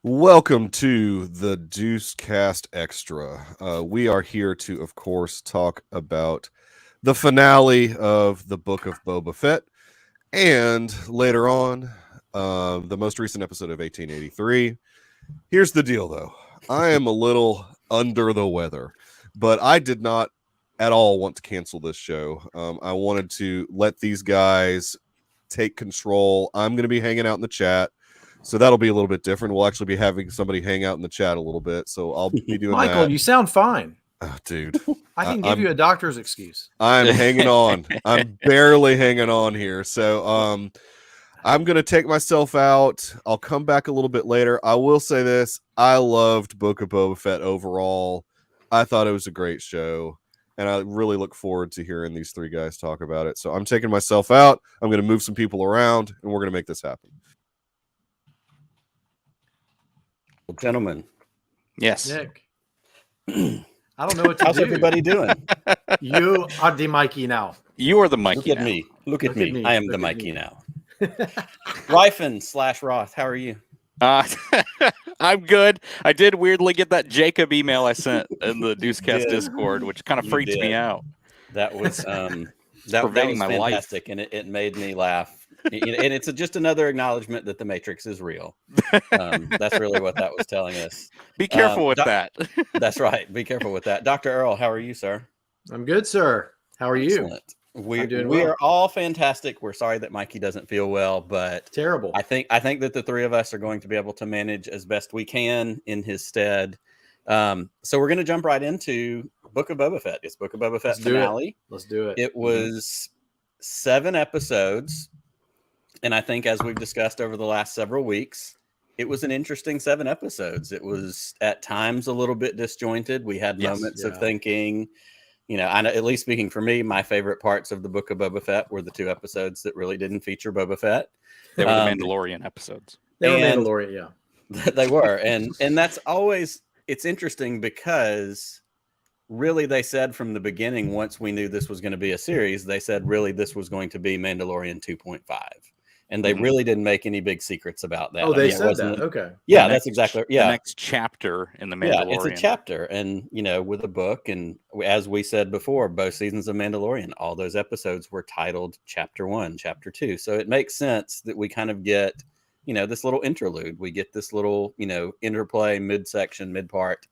Welcome to the Deuce Cast Extra. We are here to, of course, talk about the finale of the Book of Boba Fett, and later on, the most recent episode of 1883. Here's the deal, though. I am a little under the weather, but I did not at all want to cancel this show. I wanted to let these guys take control. I'm going to be hanging out in the chat. So that'll be a little bit different. We'll actually be having somebody hang out in the chat a little bit. So I'll be doing Michael, that. you sound fine. Oh, dude. I can give you a doctor's excuse. I'm hanging on. I'm barely hanging on here. So I'm going to take myself out. I'll come back a little bit later. I will say this. I loved Book of Boba Fett overall. I thought it was a great show. And I really look forward to hearing these three guys talk about it. So I'm taking myself out. I'm going to move some people around, and we're going to make this happen. Well, gentlemen. Yes. Nick. I don't know what to How's do. everybody doing? You are the Mikey now. You are the Mikey. Look at now. me. Look at me. I am the Mikey now. now. Ryfun / Roth. How are you? I'm good. I did weirdly get that Jacob email I sent in the Deucecast Discord, which kind of freaked me out. That was that was my fantastic, life. and it made me laugh. And it's just another acknowledgement that the Matrix is real. That's really what that was telling us. Be careful with that. That's right. Be careful with that. Dr. Earl, how are you, sir? I'm good, sir. How are you? Excellent. We are all fantastic. We're sorry that Mikey doesn't feel well, but terrible. I think that the three of us are going to be able to manage as best we can in his stead. So we're going to jump right into Book of Boba Fett. It's Book of Boba Fett finale. Let's do it. It was 7 episodes. And I think, as we've discussed over the last several weeks, it was an interesting 7 episodes. It was at times a little bit disjointed. We had moments of thinking, I know, at least speaking for me, my favorite parts of the Book of Boba Fett were the 2 episodes that really didn't feature Boba Fett. They were the Mandalorian episodes. They were Mandalorian, yeah. They were. And that's always, it's interesting because really they said from the beginning, once we knew this was going to be a series, they said really this was going to be Mandalorian 2.5. And they really didn't make any big secrets about that. Oh, they said that. Okay. Yeah, that's exactly. Yeah. The next chapter in the Mandalorian. Yeah, it's a chapter. And, with a book. And as we said before, both seasons of Mandalorian, all those episodes were titled Chapter 1, Chapter 2. So it makes sense that we kind of get, this little interlude. We get this little, interplay, midsection, mid-part.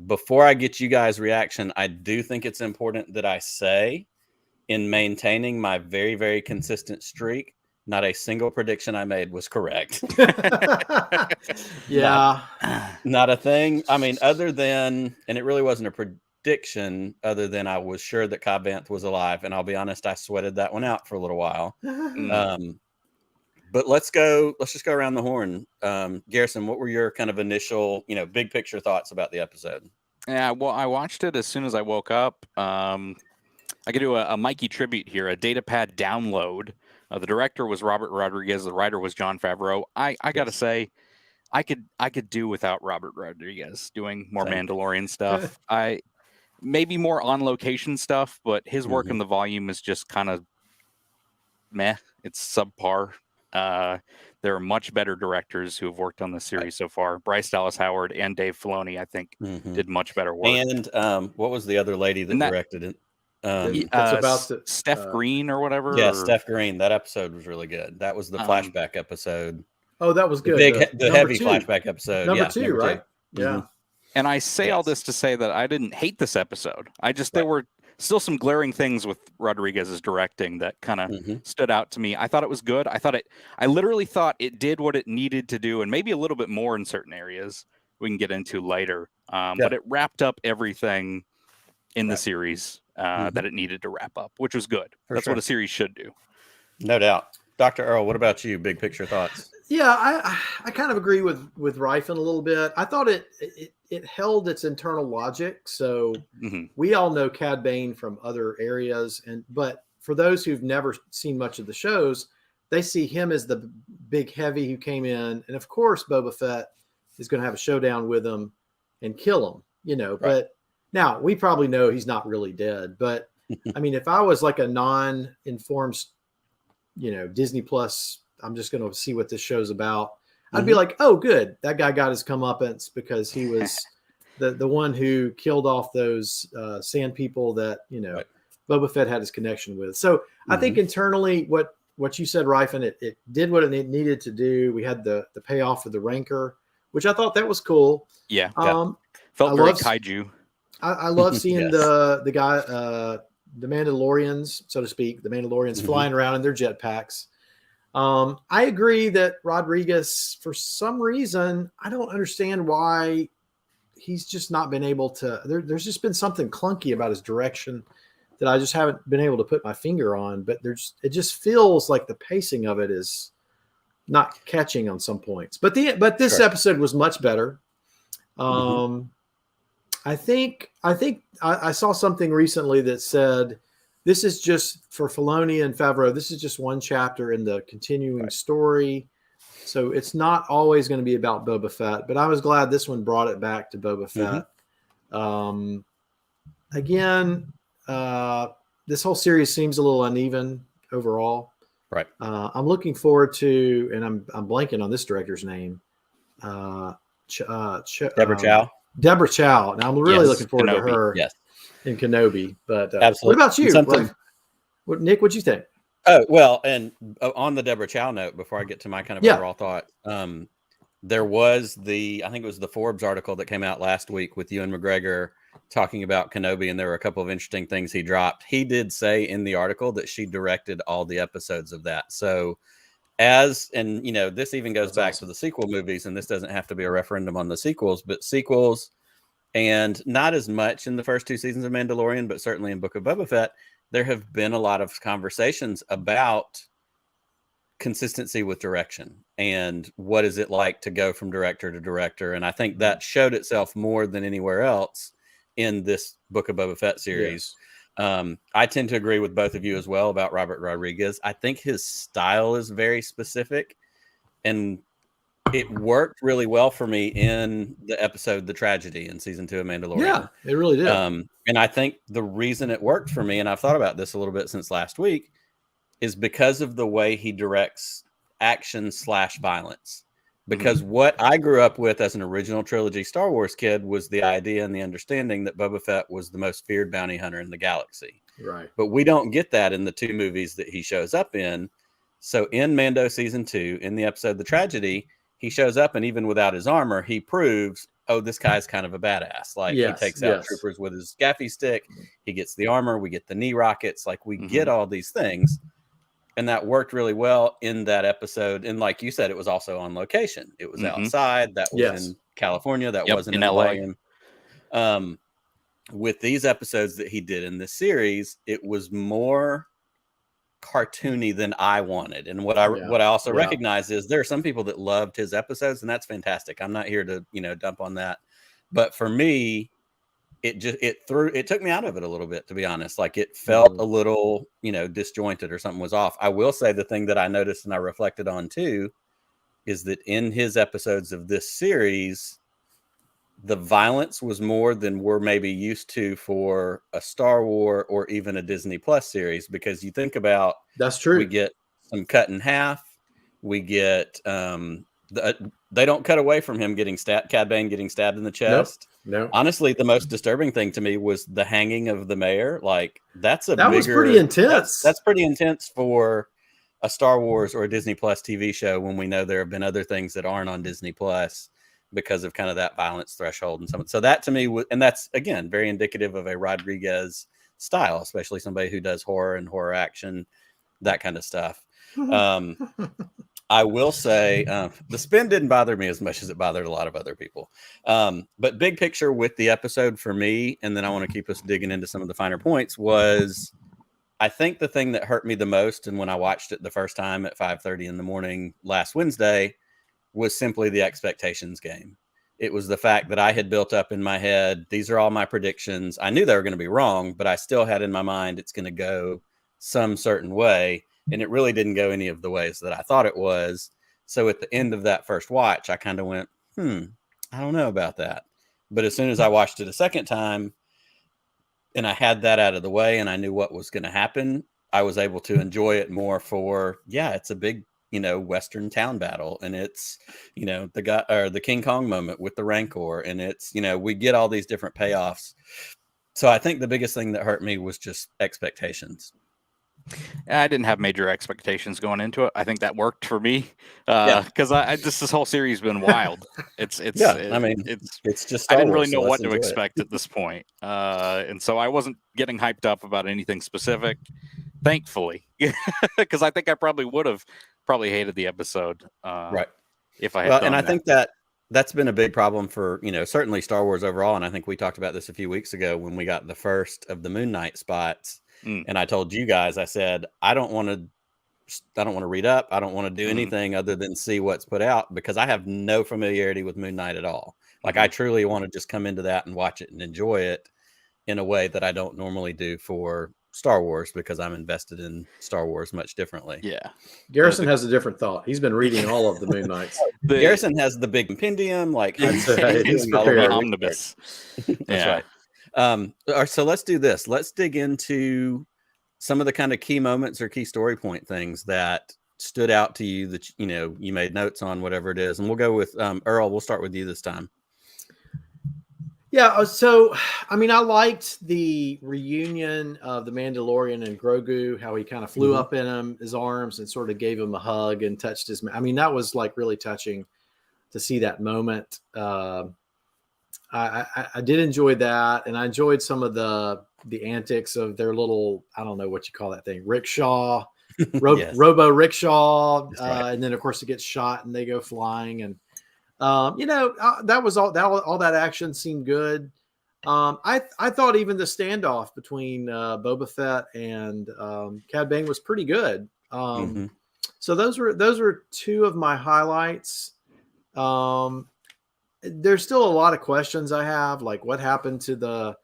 Before I get you guys' reaction, I do think it's important that I say, in maintaining my very, very consistent streak, not a single prediction I made was correct. Yeah. Not a thing. I mean, other than, and it really wasn't a prediction, other than I was sure that Cobb Vanth was alive. And I'll be honest, I sweated that one out for a little while. But let's just go around the horn. Garrison, what were your kind of initial, big picture thoughts about the episode? Yeah, well, I watched it as soon as I woke up. I could do a Mikey tribute here, a datapad download. The director was Robert Rodriguez. The writer was Jon Favreau. I got to say, I could do without Robert Rodriguez doing more Mandalorian stuff. Maybe more on location stuff, but his work in the volume is just kind of meh. It's subpar. There are much better directors who have worked on the series so far. Bryce Dallas Howard and Dave Filoni, I think, did much better work. And what was the other lady that directed it? It's about Steph Green or whatever. Yeah, Steph Green. That episode was really good. That was the flashback episode. Oh, that was good. The heavy flashback episode. Number two, right? Yeah. And I say all this to say that I didn't hate this episode. There were still some glaring things with Rodriguez's directing that kind of stood out to me. I thought it was good. I literally thought it did what it needed to do, and maybe a little bit more in certain areas we can get into later. But it wrapped up everything in the series that it needed to wrap up, which was good. That's what a series should do. No doubt. Dr. Earl, what about you? Big picture thoughts? Yeah, I kind of agree with Ryfun a little bit. I thought it held its internal logic. So we all know Cad Bane from other areas, but for those who've never seen much of the shows, they see him as the big heavy who came in, and of course Boba Fett is going to have a showdown with him and kill him. But now we probably know he's not really dead. But I mean, if I was like a non-informed, Disney Plus, I'm just going to see what this show's about. I'd be like, oh, good, that guy got his comeuppance because he was the one who killed off those sand people that Right. Boba Fett had his connection with. So I think internally, what you said, Ryfun, it did what it needed to do. We had the payoff for the Rancor, which I thought that was cool. Yeah. I Felt very love- kaiju. I love seeing Yes. the guy, the Mandalorians, so to speak, the Mandalorians flying around in their jetpacks. I agree that Rodriguez, for some reason, I don't understand why he's just not been able to. There's just been something clunky about his direction that I just haven't been able to put my finger on. But it just feels like the pacing of it is not catching on some points. But this episode was much better. I think I saw something recently that said this is just for Filoni and Favreau. This is just one chapter in the continuing story. So it's not always going to be about Boba Fett, but I was glad this one brought it back to Boba Fett. Again, this whole series seems a little uneven overall. Right. I'm looking forward to, and I'm blanking on this director's name. Deborah Chow. Deborah Chow. Now I'm really looking forward to her in Kenobi. But Absolutely. What about you? Nick, what'd you think? Oh, well, and on the Deborah Chow note, before I get to my kind of overall thought, there was I think it was the Forbes article that came out last week with Ewan McGregor talking about Kenobi, and there were a couple of interesting things he dropped. He did say in the article that she directed all the episodes of that. So this even goes back to the sequel movies, and this doesn't have to be a referendum on the sequels, but sequels, and not as much in the first 2 seasons of Mandalorian, but certainly in Book of Boba Fett, there have been a lot of conversations about consistency with direction and what is it like to go from director to director. And I think that showed itself more than anywhere else in this Book of Boba Fett series. I tend to agree with both of you as well about Robert Rodriguez. I think his style is very specific, and it worked really well for me in the episode The Tragedy in season 2 of Mandalorian. Yeah, it really did. And I think the reason it worked for me, and I've thought about this a little bit since last week, is because of the way he directs action/violence. Because what I grew up with as an original trilogy Star Wars kid was the idea and the understanding that Boba Fett was the most feared bounty hunter in the galaxy. Right. But we don't get that in the 2 movies that he shows up in. So in Mando season 2, in the episode The Tragedy, he shows up, and even without his armor, he proves, oh, this guy's kind of a badass. Like, he takes out troopers with his gaffy stick. He gets the armor. We get the knee rockets. Like, we get all these things. And that worked really well in that episode. And like you said, it was also on location. It was outside. That was in California. That wasn't in LA. With these episodes that he did in this series, it was more cartoony than I wanted. And what I also recognize is there are some people that loved his episodes, and that's fantastic. I'm not here to dump on that. But for me, it took me out of it a little bit, to be honest. Like, it felt a little disjointed, or something was off. I will say the thing that I noticed and I reflected on too is that in his episodes of this series, the violence was more than we're maybe used to for a Star Wars or even a Disney Plus series. Because you think about, that's true, we get some cut in half, we get they don't cut away from him getting Cad Bane getting stabbed in the chest. No. Honestly, the most disturbing thing to me was the hanging of the mayor. Like, that was pretty intense. That's pretty intense for a Star Wars or a Disney Plus TV show, when we know there have been other things that aren't on Disney Plus because of kind of that violence threshold and something. So that to me and that's again very indicative of a Rodriguez style, especially somebody who does horror and horror action, that kind of stuff. I will say the spin didn't bother me as much as it bothered a lot of other people. But big picture with the episode for me, and then I want to keep us digging into some of the finer points, was I think the thing that hurt me the most, and when I watched it the first time at 5:30 in the morning last Wednesday, was simply the expectations game. It was the fact that I had built up in my head, these are all my predictions. I knew they were going to be wrong, but I still had in my mind it's going to go some certain way. And it really didn't go any of the ways that I thought it was. So at the end of that first watch, I kind of went, I don't know about that. But as soon as I watched it a second time and I had that out of the way and I knew what was going to happen, I was able to enjoy it more for, it's a big Western town battle, and it's the guy or the King Kong moment with the Rancor, and it's we get all these different payoffs. So I think the biggest thing that hurt me was just expectations. I didn't have major expectations going into it. I think that worked for me because I just this whole series has been wild. It's just Star I didn't Wars, really know so what to enjoy expect at this point, and so I wasn't getting hyped up about anything specific. Thankfully, because I think I probably would have hated the episode right if I had done and I that. think that's been a big problem for certainly Star Wars overall, and I think we talked about this a few weeks ago when we got the first of the Moon Knight spots. And I told you guys, I said, I don't want to read up. I don't want to do anything other than see what's put out, because I have no familiarity with Moon Knight at all. Like I truly want to just come into that and watch it and enjoy it in a way that I don't normally do for Star Wars, because I'm invested in Star Wars much differently. Yeah. Garrison has a different thought. He's been reading all of the Moon Knights. Garrison has the big compendium, like he's prepared. Omnibus. That's right. So let's do this. Let's dig into some of the kind of key moments or key story point things that stood out to you that you made notes on, whatever it is. And we'll go with Earl. We'll start with you this time. Yeah, so I mean, I liked the reunion of the Mandalorian and Grogu, how he kind of flew up in his arms and sort of gave him a hug and touched his. I mean, that was like really touching to see that moment. I did enjoy that, and I enjoyed some of the antics of their little, I don't know what you call that thing, rickshaw, robo rickshaw, right. And then of course it gets shot and they go flying, and that was all that action seemed good. I thought even the standoff between Boba Fett and Cad Bane was pretty good. So those were two of my highlights. There's still a lot of questions I have, like what happened to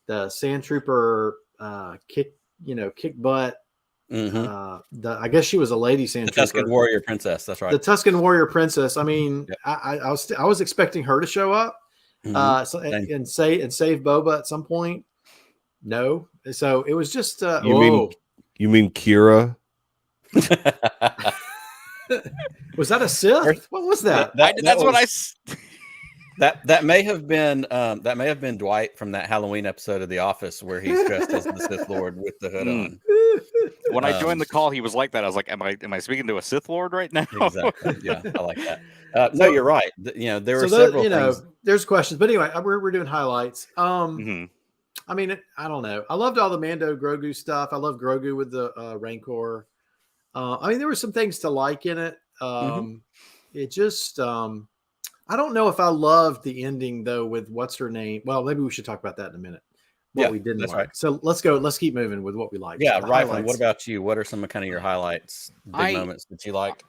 the Sand Trooper kick butt. I guess she was a lady Sand Trooper. Tusken Warrior Princess. That's right. The Tusken Warrior Princess. I mean, I was expecting her to show up, and save Boba at some point. No, so it was just. You mean Kira? Was that a Sith? What was that? That may have been Dwight from that Halloween episode of The Office where he's dressed as the Sith Lord with the hood on. When I joined the call, he was like that. I was like, "Am I speaking to a Sith Lord right now?" Exactly. Yeah, I like that. No, you're right. There were several things. There's questions, but anyway, we're doing highlights. I mean, I don't know. I loved all the Mando Grogu stuff. I love Grogu with the Rancor. I mean, there were some things to like in it. It just. I don't know if I loved the ending though with what's her name. Well, maybe we should talk about that in a minute. What we didn't like. Right. So let's go. Let's keep moving with what we like. Yeah, Ryfun, what about you? What are some of kind of your highlights, moments that you liked?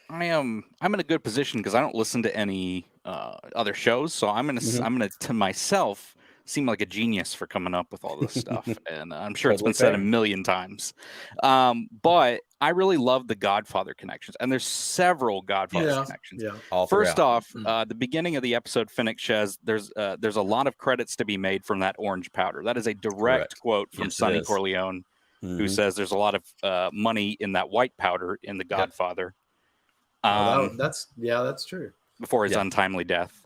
I'm in a good position because I don't listen to any other shows, so I'm gonna to myself seem like a genius for coming up with all this stuff, and I'm sure it's been said a million times. But I really love the Godfather connections, and there's several Godfather connections. Yeah. First off, the beginning of the episode, Finnick says there's a lot of credits to be made from that orange powder. That is a direct quote from Sonny Corleone, who says there's a lot of money in that white powder in the Godfather. That's true. Before his untimely death.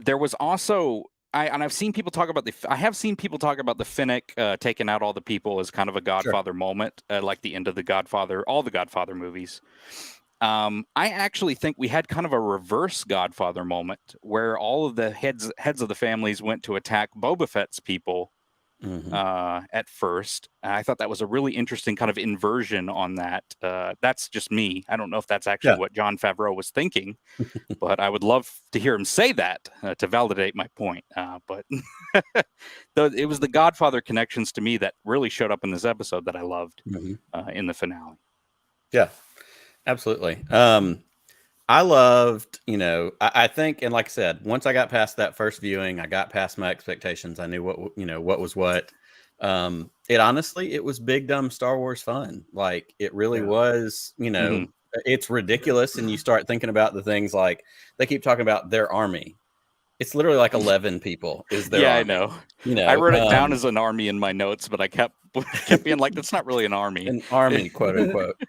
There was also I've seen people talk about the Finnick taking out all the people as kind of a Godfather moment, like the end of the Godfather, all the Godfather movies. I actually think we had kind of a reverse Godfather moment where all of the heads of the families went to attack Boba Fett's people at first. I thought that was a really interesting kind of inversion on that. That's just me. I don't know if that's actually what Jon Favreau was thinking, but I would love to hear him say that to validate my point. But it was the Godfather connections to me that really showed up in this episode that I loved in the finale. Yeah, absolutely. I loved, I think, and like I said, once I got past that first viewing, I got past my expectations. I knew what was what. It was big, dumb Star Wars fun. Like it really was, it's ridiculous. And you start thinking about the things like they keep talking about their army. It's literally like 11 people. Is there? Yeah, I know. You know, I wrote it down as an army in my notes, but I kept being like, that's not really an army. an army, quote unquote.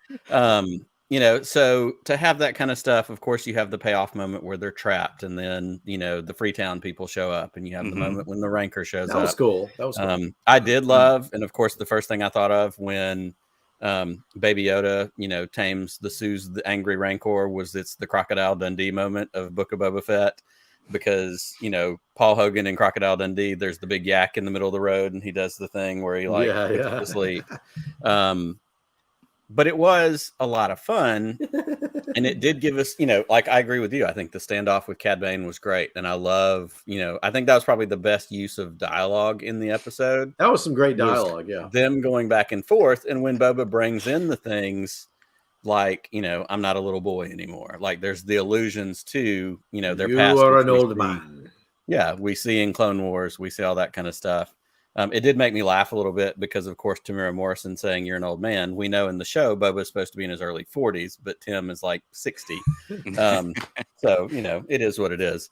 You know, so to have that kind of stuff, of course, you have the payoff moment where they're trapped, and then you know the Freetown people show up, and you have the moment when the Rancor shows up. That was cool. That was cool. I did love, and of course, the first thing I thought of when Baby Yoda, you know, tames the angry Rancor was it's the Crocodile Dundee moment of Book of Boba Fett. Because, you know, Paul Hogan and Crocodile Dundee, there's the big yak in the middle of the road, and he does the thing where he puts it to sleep. But it was a lot of fun, and it did give us, you know, like I agree with you. I think the standoff with Cad Bane was great, and I love, you know, I think that was probably the best use of dialogue in the episode. That was some great dialogue, yeah. Them going back and forth, and when Boba brings in the things. Like, you know, I'm not a little boy anymore. Like, there's the allusions to, you know, their past. You are an old man. Yeah, we see in Clone Wars, we see all that kind of stuff. It did make me laugh a little bit because, of course, Tamira Morrison saying you're an old man. We know in the show Boba's supposed to be in his early 40s, but Tim is like 60. So, you know, it is what it is.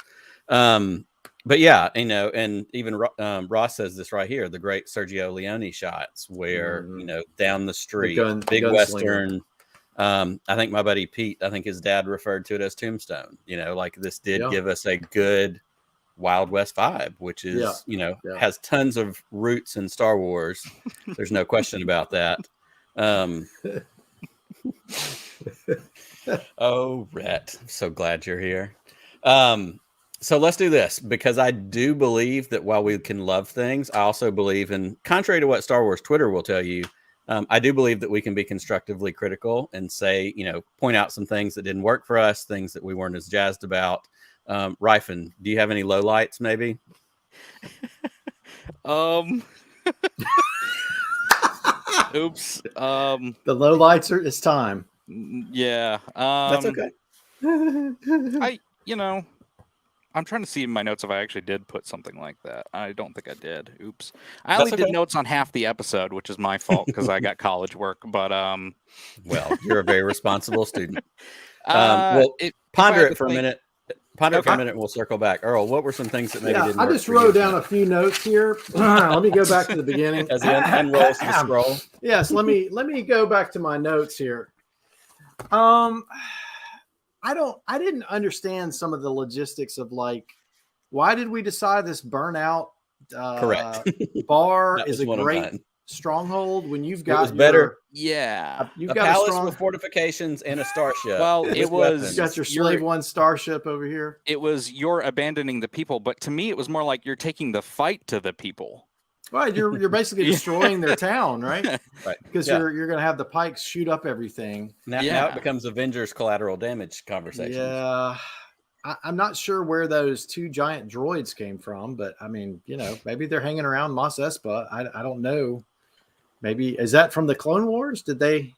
But yeah, you know, and even Ross says this right here, the great Sergio Leone shots where, you know, down the street, big Western. I think my buddy Pete, I think his dad referred to it as Tombstone. You know, like this did give us a good Wild West vibe, which is, you know, has tons of roots in Star Wars. There's no question about that. Oh, Rhett, I'm so glad you're here. So let's do this, because I do believe that while we can love things, I also believe in, contrary to what Star Wars Twitter will tell you, I do believe that we can be constructively critical and say, you know, point out some things that didn't work for us, things that we weren't as jazzed about. Ryfun, do you have any lowlights maybe? Oops. The lowlights are, it's time. Yeah. That's okay. You know, I'm trying to see in my notes if I actually did put something like that. I don't think I did. Oops. I only did notes on half the episode, which is my fault because I got college work. But well, you're a very responsible student. Well, ponder it for a minute. Ponder it for a minute, and we'll circle back. Earl, what were some things that maybe didn't work? I just wrote down a few notes here. Let me go back to the beginning. As he unrolls the scroll. Yes, let me go back to my notes here. I didn't understand some of the logistics of like, why did we decide this burnout correct bar is a great stronghold when you've got better. Yeah, you've got a palace with fortifications and a starship. Well, it was you got your Slave One starship over here. It was you're abandoning the people, but to me, it was more like you're taking the fight to the people. Right, you're basically destroying their town, right? Right, because you're going to have the Pikes shoot up everything. Now it becomes Avengers collateral damage conversation. Yeah, I'm not sure where those two giant droids came from, but I mean, you know, maybe they're hanging around Mos Espa. I don't know. Maybe is that from the Clone Wars? Did they?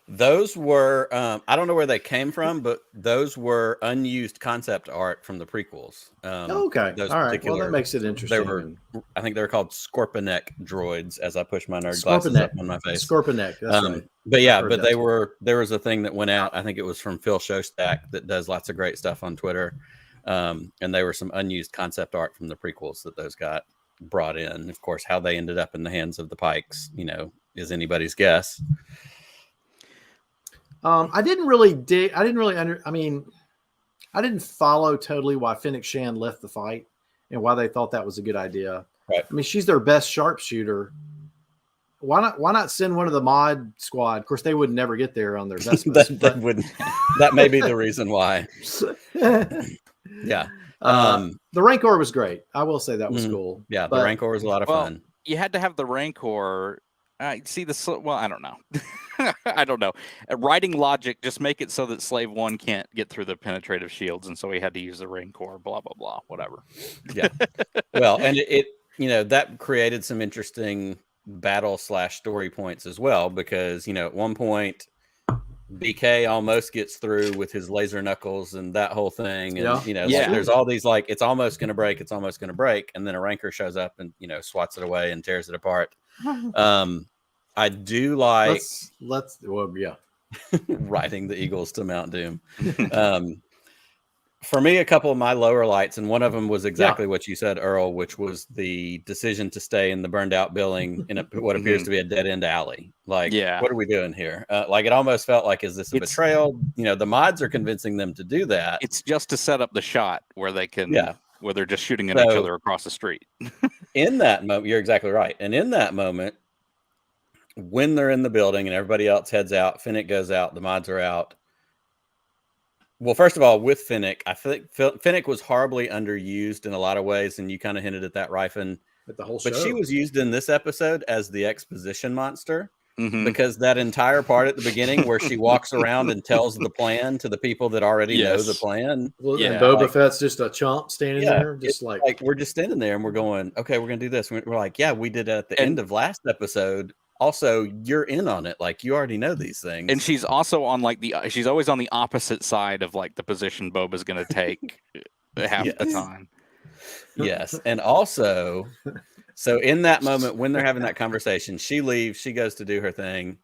Those were I don't know where they came from, but those were unused concept art from the prequels. Okay, all right. Well, that makes it interesting. They were, I think they were called Scorpineck droids. As I push my nerd glasses up on my face, Scorpineck. That's right. But yeah, but they were. There was a thing that went out. I think it was from Phil Shostak that does lots of great stuff on Twitter, and they were some unused concept art from the prequels that those got brought in. Of course, how they ended up in the hands of the Pikes, you know, is anybody's guess. I didn't really I didn't follow totally why Fennec Shand left the fight and why they thought that was a good idea. Right. I mean, she's their best sharpshooter. Why not send one of the mod squad? Of course, they would never get there on their best. That may be the reason why. Yeah. The Rancor was great. I will say that was cool. Yeah, the Rancor was a lot of fun. You had to have the Rancor. See the well, I don't know. I don't know. Writing logic, just make it so that Slave One can't get through the penetrative shields, and so he had to use the Rancor. Blah blah blah. Whatever. Yeah. Well, and it you know that created some interesting battle/story points as well, because you know at one point BK almost gets through with his laser knuckles and that whole thing, and you know there's all these like it's almost going to break, and then a Rancor shows up and you know swats it away and tears it apart. I do like let's riding the Eagles to Mount Doom. For me, a couple of my lower lights, and one of them was exactly what you said, Earl, which was the decision to stay in the burned out building in what appears to be a dead end alley. Like, what are we doing here? Like, it almost felt like, is this a betrayal? You know, the mods are convincing them to do that. It's just to set up the shot where they can, where they're just shooting at each other across the street. In that moment, you're exactly right. And in that moment, when they're in the building and everybody else heads out, Finnick goes out, the mods are out. Well, first of all, with Finnick, I think Finnick was horribly underused in a lot of ways, and you kind of hinted at that, Ryfun. But she was used in this episode as the exposition monster, because that entire part at the beginning where she walks around and tells the plan to the people that already know the plan. Well, and Boba Fett's just a chump standing there, just like we're just standing there and we're going, okay, we're going to do this. We're like, yeah, we did it at the end of last episode. Also, you're in on it. Like, you already know these things. And she's also on she's always on the opposite side of like the position Boba's going to take half the time. Yes. And also, so in that moment when they're having that conversation, she leaves, she goes to do her thing.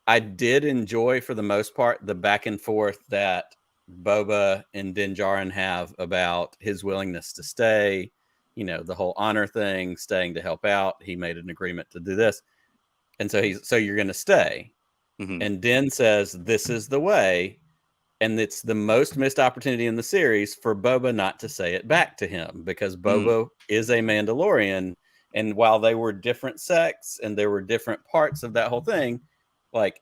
I did enjoy, for the most part, the back and forth that Boba and Din Djarin have about his willingness to stay, you know, the whole honor thing, staying to help out. He made an agreement to do this. And so you're going to stay. And Din says, this is the way. And it's the most missed opportunity in the series for Boba not to say it back to him, because Boba is a Mandalorian. And while they were different sects and there were different parts of that whole thing, like,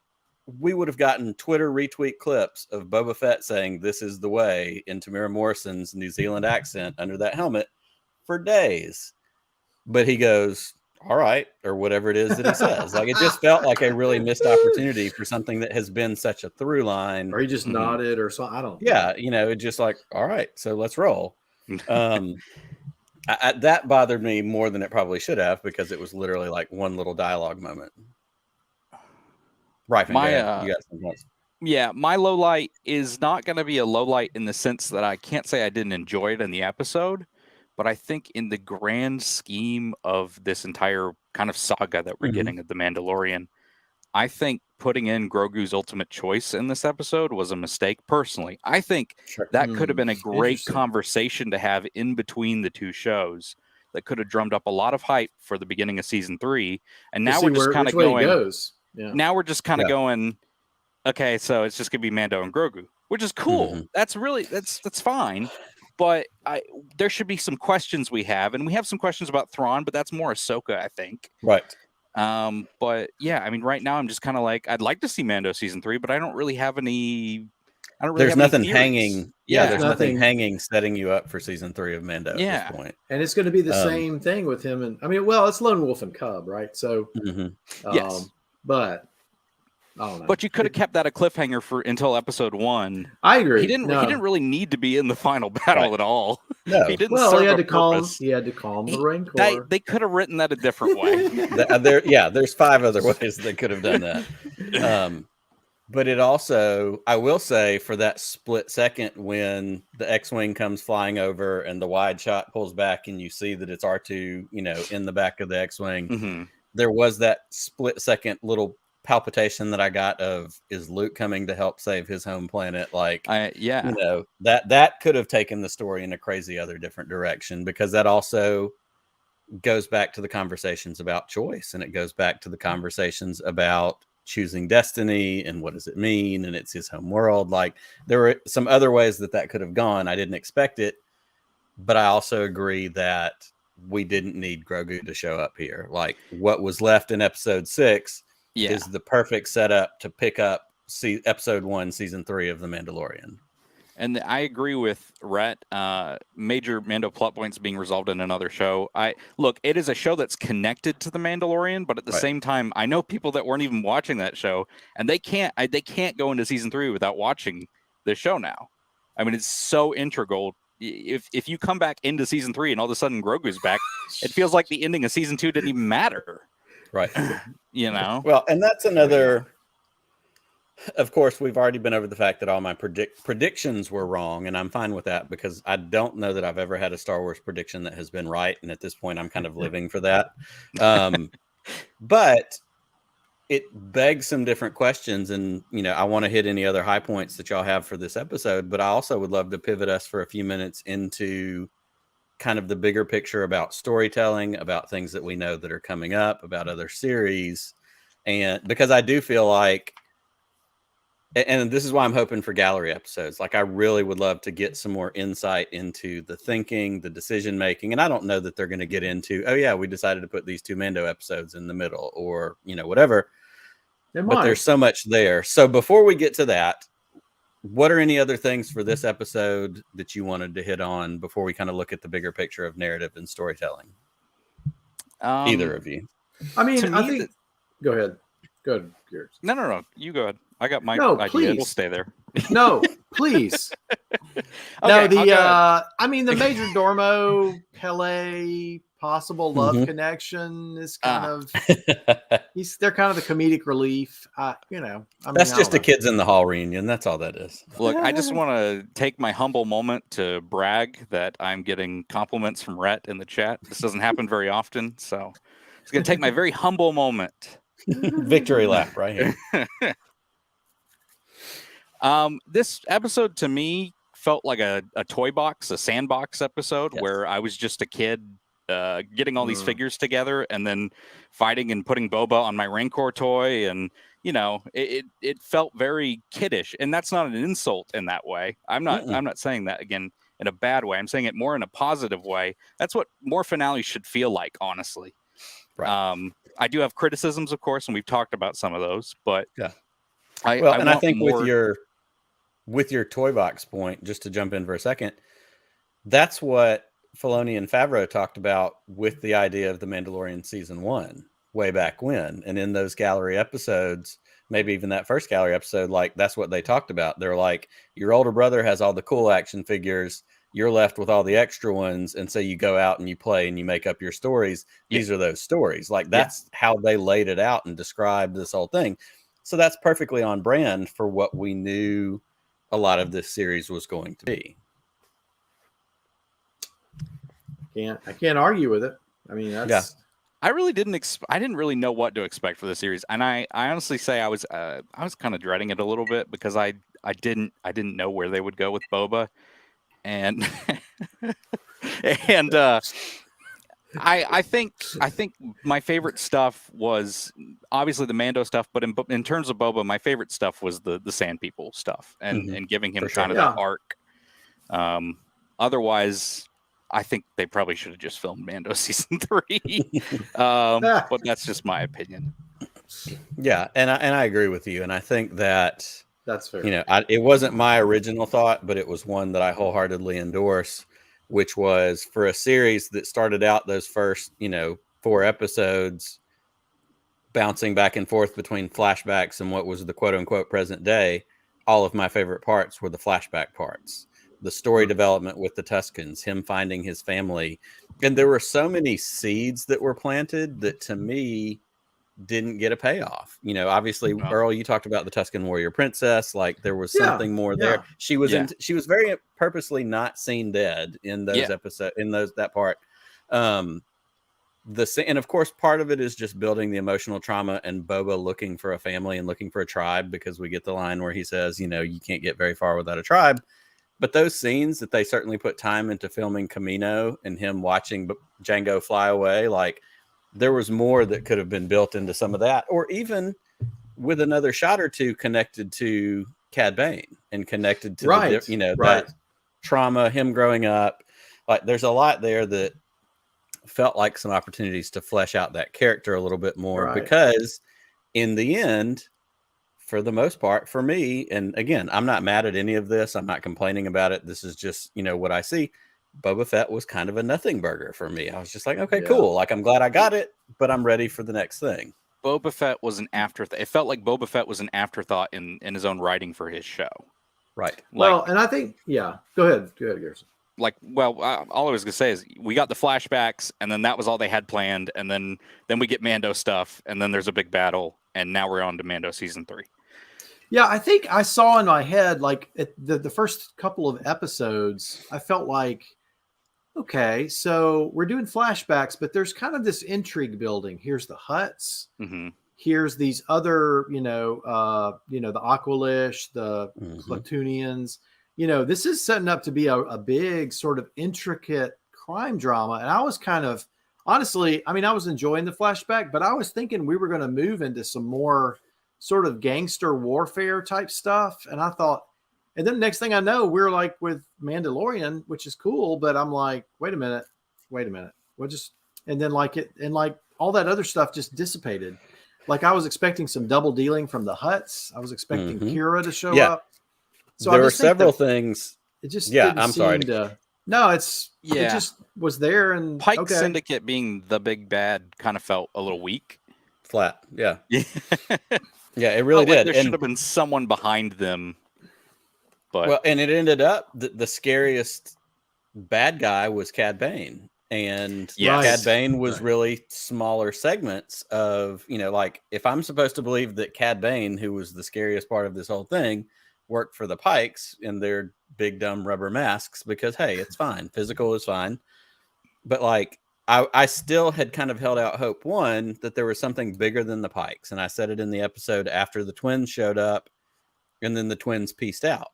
we would have gotten Twitter retweet clips of Boba Fett saying, this is the way, in Tamara Morrison's New Zealand accent under that helmet for days. But he goes, all right, or whatever it is that he says. Like, it just felt like a really missed opportunity for something that has been such a through line. Or he just nodded or something. I don't know. Yeah, you know, it's just like, all right, so let's roll. That bothered me more than it probably should have, because it was literally like one little dialogue moment. Right, you got something else. Yeah, my low light is not going to be a low light in the sense that I can't say I didn't enjoy it in the episode. But I think in the grand scheme of this entire kind of saga that we're getting of The Mandalorian, I think putting in Grogu's ultimate choice in this episode was a mistake, personally. I think that could have been a great conversation to have in between the two shows that could have drummed up a lot of hype for the beginning of season 3. And now we're just kind of going, now we're just kind of going, okay, so it's just going to be Mando and Grogu, which is cool. That's really, that's fine. But there should be some questions we have, and we have some questions about Thrawn, but that's more Ahsoka, I think. Right. But yeah, I mean, right now I'm just kind of like, I'd like to see Mando season 3, but I don't really have any. There's nothing hanging. Yeah, there's nothing hanging setting you up for season 3 of Mando at this point. And it's going to be the same thing with him. And I mean, well, it's Lone Wolf and Cub, right? So, yes, but. I don't know. But you could have kept that a cliffhanger until episode 1. I agree. He didn't really need to be in the final battle at all. No. He didn't. Well, he had to calm the Rancor. They could have written that a different way. There's 5 other ways they could have done that. But it also, I will say, for that split second when the X-Wing comes flying over and the wide shot pulls back and you see that it's R2, you know, in the back of the X-Wing, there was that split second little palpitation that I got of, is Luke coming to help save his home planet? Like, you know, that could have taken the story in a crazy other different direction, because that also goes back to the conversations about choice, and it goes back to the conversations about choosing destiny and what does it mean, and it's his home world. Like, there were some other ways that could have gone. I didn't expect it, but I also agree that we didn't need Grogu to show up here. Like, what was left in episode 6 is the perfect setup to pick up episode 1, season 3 of The Mandalorian. And I agree with Rhett. Major Mando plot points being resolved in another show. Look, it is a show that's connected to The Mandalorian, but at the same time, I know people that weren't even watching that show, and they can't go into season 3 without watching this show now. I mean, it's so integral. If you come back into season 3 and all of a sudden Grogu's back, it feels like the ending of season 2 didn't even matter. Right. You know? Well, and that's another. Of course, we've already been over the fact that all my predictions were wrong, and I'm fine with that, because I don't know that I've ever had a Star Wars prediction that has been right, and at this point, I'm kind of living for that. But it begs some different questions, and I want to hit any other high points that y'all have for this episode, but I also would love to pivot us for a few minutes into kind of the bigger picture about storytelling, about things that we know that are coming up, about other series. And because I do feel like, and this is why I'm hoping for gallery episodes, like I really would love to get some more insight into the thinking, the decision making. And I don't know that they're going to get into, oh yeah, we decided to put these 2 Mando episodes in the middle, or whatever. But there's so much there. So before we get to that, what are any other things for this episode that you wanted to hit on before we kind of look at the bigger picture of narrative and storytelling? Either of you. I mean, I think. Go ahead. Go ahead, Garrett. No. You go ahead. I got my idea. Please. It'll stay there. No, please. Okay, the Major Dormo Pele possible love connection is kind of they're kind of the comedic relief. That's just a Kids in the Hall reunion. That's all that is. Look, I just want to take my humble moment to brag that I'm getting compliments from Rhett in the chat. This doesn't happen very often, so it's going to take my very humble moment. Victory lap right here. This episode to me felt like a toy box, a sandbox episode, where I was just a kid getting all these figures together and then fighting and putting Boba on my Rancor toy. And, it felt very kiddish, and that's not an insult in that way. I'm not saying that again in a bad way. I'm saying it more in a positive way. That's what more finales should feel like, honestly. Right. I do have criticisms, of course, and we've talked about some of those, but I think with your toy box point, just to jump in for a second, that's what Filoni and Favreau talked about with the idea of The Mandalorian season 1 way back when. And in those gallery episodes, maybe even that first gallery episode, like that's what they talked about. They're like, your older brother has all the cool action figures. You're left with all the extra ones. And so you go out and you play and you make up your stories. These are those stories. Like that's how they laid it out and described this whole thing. So that's perfectly on brand for what we knew a lot of this series was going to be. I can't argue with it. I mean, that's I really didn't I didn't really know what to expect for the series. And I honestly say I was kind of dreading it a little bit because I didn't know where they would go with Boba. And I think my favorite stuff was obviously the Mando stuff, but in terms of Boba, my favorite stuff was the Sand People stuff and giving him kind of that arc. Otherwise, I think they probably should have just filmed Mando season 3. But that's just my opinion. Yeah, and I agree with you, and I think that's fair. It wasn't my original thought, but it was one that I wholeheartedly endorse, which was for a series that started out those first 4 episodes bouncing back and forth between flashbacks and what was the quote unquote present day. All of my favorite parts were the flashback parts, the story development with the Tuscans, him finding his family. And there were so many seeds that were planted that to me didn't get a payoff. Obviously, Earl, you talked about the Tuscan warrior princess. Like there was something more there. She was she was very purposely not seen dead in those episodes, that part. And of course, part of it is just building the emotional trauma and Boba looking for a family and looking for a tribe, because we get the line where he says, you can't get very far without a tribe. But those scenes that they certainly put time into filming Camino and him watching Django fly away, like there was more that could have been built into some of that, or even with another shot or two connected to Cad Bane and connected to that trauma, him growing up. Like there's a lot there that felt like some opportunities to flesh out that character a little bit more, because in the end, for the most part, for me, and again, I'm not mad at any of this. I'm not complaining about it. This is just, what I see. Boba Fett was kind of a nothing burger for me. I was just like, okay, cool. Like, I'm glad I got it, but I'm ready for the next thing. Boba Fett was an afterthought. It felt like Boba Fett was an afterthought in his own writing for his show. Right. Well, and I think, go ahead, Garrison. All I was going to say is we got the flashbacks, and then that was all they had planned. And then we get Mando stuff, and then there's a big battle. And now we're on to Mando season 3. Yeah, I think I saw in my head, like the first couple of episodes, I felt like, okay, so we're doing flashbacks, but there's kind of this intrigue building. Here's the Hutts. Mm-hmm. here's these other, the Aqualish, the Platoonians. This is setting up to be a big sort of intricate crime drama. And I was kind of, honestly, I mean, I was enjoying the flashback, but I was thinking we were going to move into some more sort of gangster warfare type stuff. And I thought, and then the next thing I know, we're like with Mandalorian, which is cool. But I'm like, wait a minute. We'll just, and then all that other stuff just dissipated. Like I was expecting some double dealing from the Hutts. I was expecting Kira to show up. So there were several things. It just I'm sorry. No, it just was there. And Pike Syndicate being the big bad kind of felt a little weak. Flat. Yeah. Yeah, it really did. There should have been someone behind them. But and it ended up the scariest bad guy was Cad Bane. And Cad Bane was really smaller segments of, like if I'm supposed to believe that Cad Bane, who was the scariest part of this whole thing, worked for the Pikes in their big dumb rubber masks, because hey, it's fine. Physical is fine. But like I still had kind of held out hope, one, that there was something bigger than the Pikes. And I said it in the episode after the twins showed up and then the twins pieced out.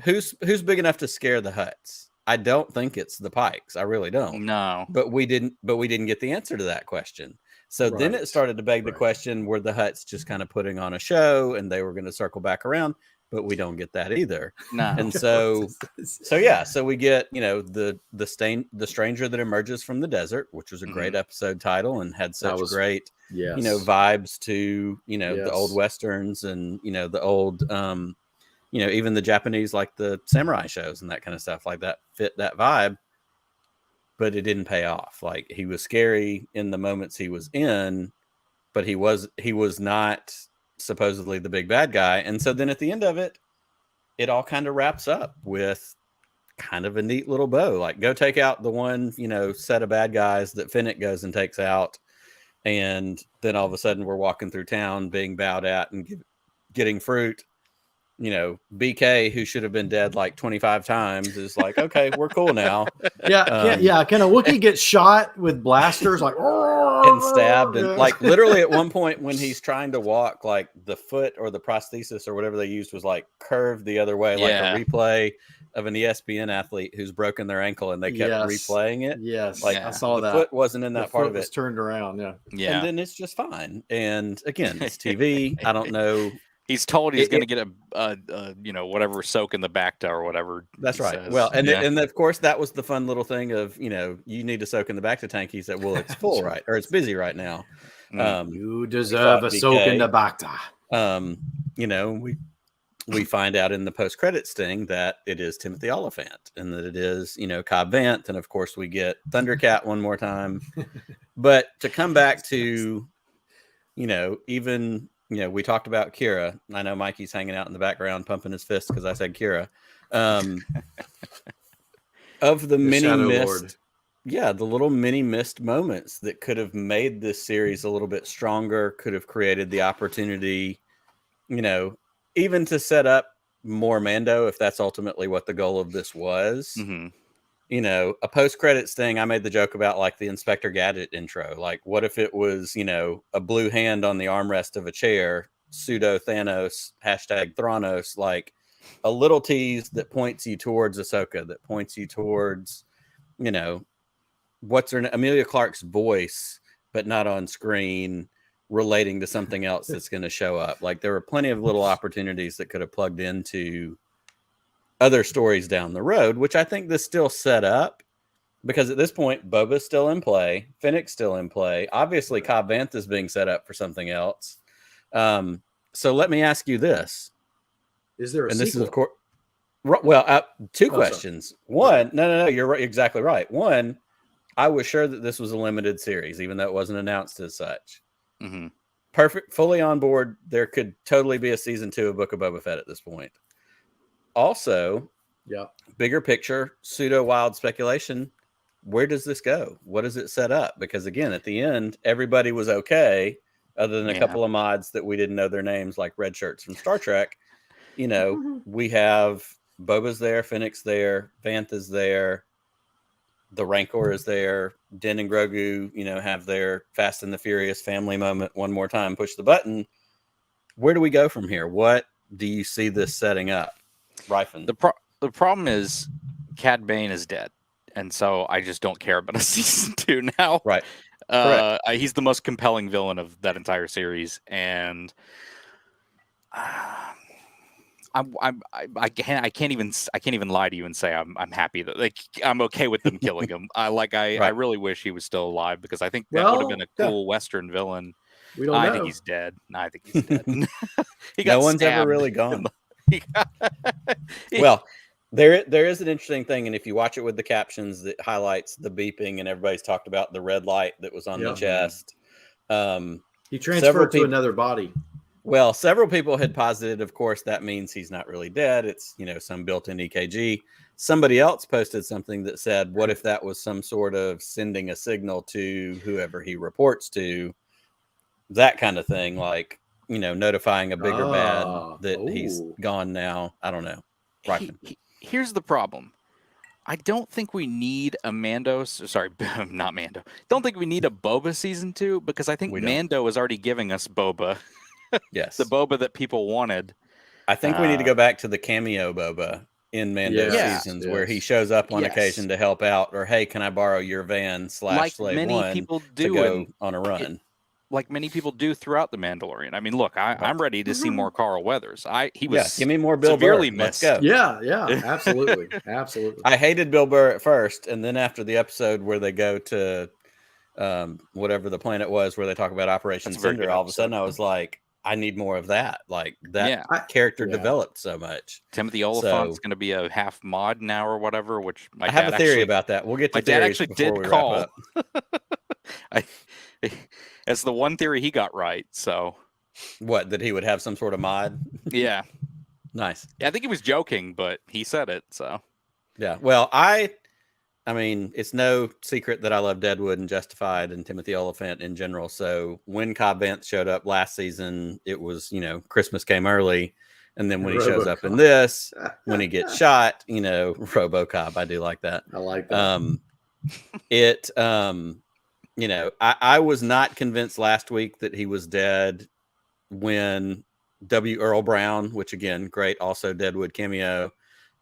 Who's big enough to scare the Hutts? I don't think it's the Pikes. I really don't. No. But we didn't get the answer to that question. So then it started to beg the question, were the Hutts just kind of putting on a show and they were going to circle back around? But we don't get that either. No. And so we get, the stranger that emerges from the desert, which was a great episode title and had such great, vibes to, the old Westerns and, the old, even the Japanese, like the samurai shows and that kind of stuff like that fit that vibe, but it didn't pay off. Like he was scary in the moments he was in, but he was not supposedly the big bad guy. And so then at the end of it, it all kind of wraps up with kind of a neat little bow. Like go take out the one, set of bad guys that Fennec goes and takes out. And then all of a sudden we're walking through town being bowed at and getting fruit. BK, who should have been dead like 25 times, is like, okay, we're cool now. Can a Wookiee get shot with blasters like and stabbed? And like literally at one point when he's trying to walk, like the foot or the prosthesis or whatever they used was like curved the other way, like a replay of an ESPN athlete who's broken their ankle and they kept replaying it. Yes, like I saw the that. foot wasn't in that part of it. Was turned around. Yeah. And then it's just fine. And again, it's TV. I don't know. He's told he's going to get a whatever soak in the Bacta or whatever. That's right. Says. Well, and of course that was the fun little thing of, you need to soak in the Bacta tank. He said, well, it's full, right? Or it's busy right now. You deserve a soak in the Bacta. We find out in the post-credits sting that it is Timothy Oliphant and that it is, Cobb Vanth. And of course we get Thundercat one more time. But to come back to, even... we talked about Kira. I know Mikey's hanging out in the background, pumping his fist because I said Kira. Of the many missed, the little mini missed moments that could have made this series a little bit stronger, could have created the opportunity, even to set up more Mando, if that's ultimately what the goal of this was. A post-credits thing, I made the joke about like the Inspector Gadget intro. Like, what if it was, a blue hand on the armrest of a chair, pseudo Thanos, #Thranos, like a little tease that points you towards Ahsoka, that points you towards, what's her Amelia Clark's voice, but not on screen, relating to something else that's going to show up. Like there were plenty of little opportunities that could have plugged into other stories down the road, which I think this still set up, because at this point Boba's still in play, Fennec's still in play, obviously Cobb Vanth is being set up for something else. So let me ask you this: is there a and sequel? This is of course two questions. Sorry. One, no, you're right, exactly right. One, I was sure that this was a limited series, even though it wasn't announced as such. Perfect, fully on board. There could totally be a season 2 of Book of Boba Fett at this point. Also, bigger picture, pseudo wild speculation. Where does this go? What does it set up? Because again, at the end, everybody was okay, other than a couple of mods that we didn't know their names, like red shirts from Star Trek. We have Boba's there, Fennec's there, Vanth is there. the Rancor is there. Din and Grogu, have their Fast and the Furious family moment one more time. Push the button. Where do we go from here? What do you see this setting up, Ryfun? The problem is Cad Bane is dead, and so I just don't care about a season 2 now. Right. He's the most compelling villain of that entire series, and I can't even lie to you and say I'm happy that I'm okay with them killing him. I really wish he was still alive, because I think that would have been a cool Western villain. We don't know. I think he's dead. I think he's dead. No one's ever really gone. Well, there is an interesting thing, and if you watch it with the captions, that highlights the beeping, and everybody's talked about the red light that was on the chest. He transferred to another body. Well, several people had posited, of course, that means he's not really dead. It's, some built-in EKG. Somebody else posted something that said, what if that was some sort of sending a signal to whoever he reports to? That kind of thing, like, notifying a bigger bad that he's gone now. I don't know. Here's the problem. I don't think we need a Mando. Sorry, not Mando. Don't think we need a Boba season 2, because I think Mando is already giving us Boba. Yes. The Boba that people wanted. I think we need to go back to the cameo Boba in Mando seasons, where he shows up on occasion to help out, or, hey, can I borrow your van / Slave many One people to go on a run? Like many people do throughout The Mandalorian. I mean, look, I'm ready to see more Carl Weathers. He was give me more Bill severely Burr. missed. Let's go. Yeah, absolutely. Absolutely. I hated Bill Burr at first, and then after the episode where they go to whatever the planet was where they talk about Operation Cinder, all of a sudden I was like, I need more of that. Like, that character developed so much. Timothy Oliphant's going to be a half mod now or whatever, which I have a theory about that. We'll get to my dad theories actually before did we call. wrap up. That's the one theory he got right. So, what, that he would have some sort of mod? Yeah. Nice. Yeah, I think he was joking, but he said it. So, yeah. Well, I mean, it's no secret that I love Deadwood and Justified and Timothy Oliphant in general. So when Cobb Vanth showed up last season, it was, Christmas came early. And then when he shows up in this, when he gets shot, RoboCop, I do like that. I like that. I was not convinced last week that he was dead when Earl Brown, which again, great, also Deadwood cameo,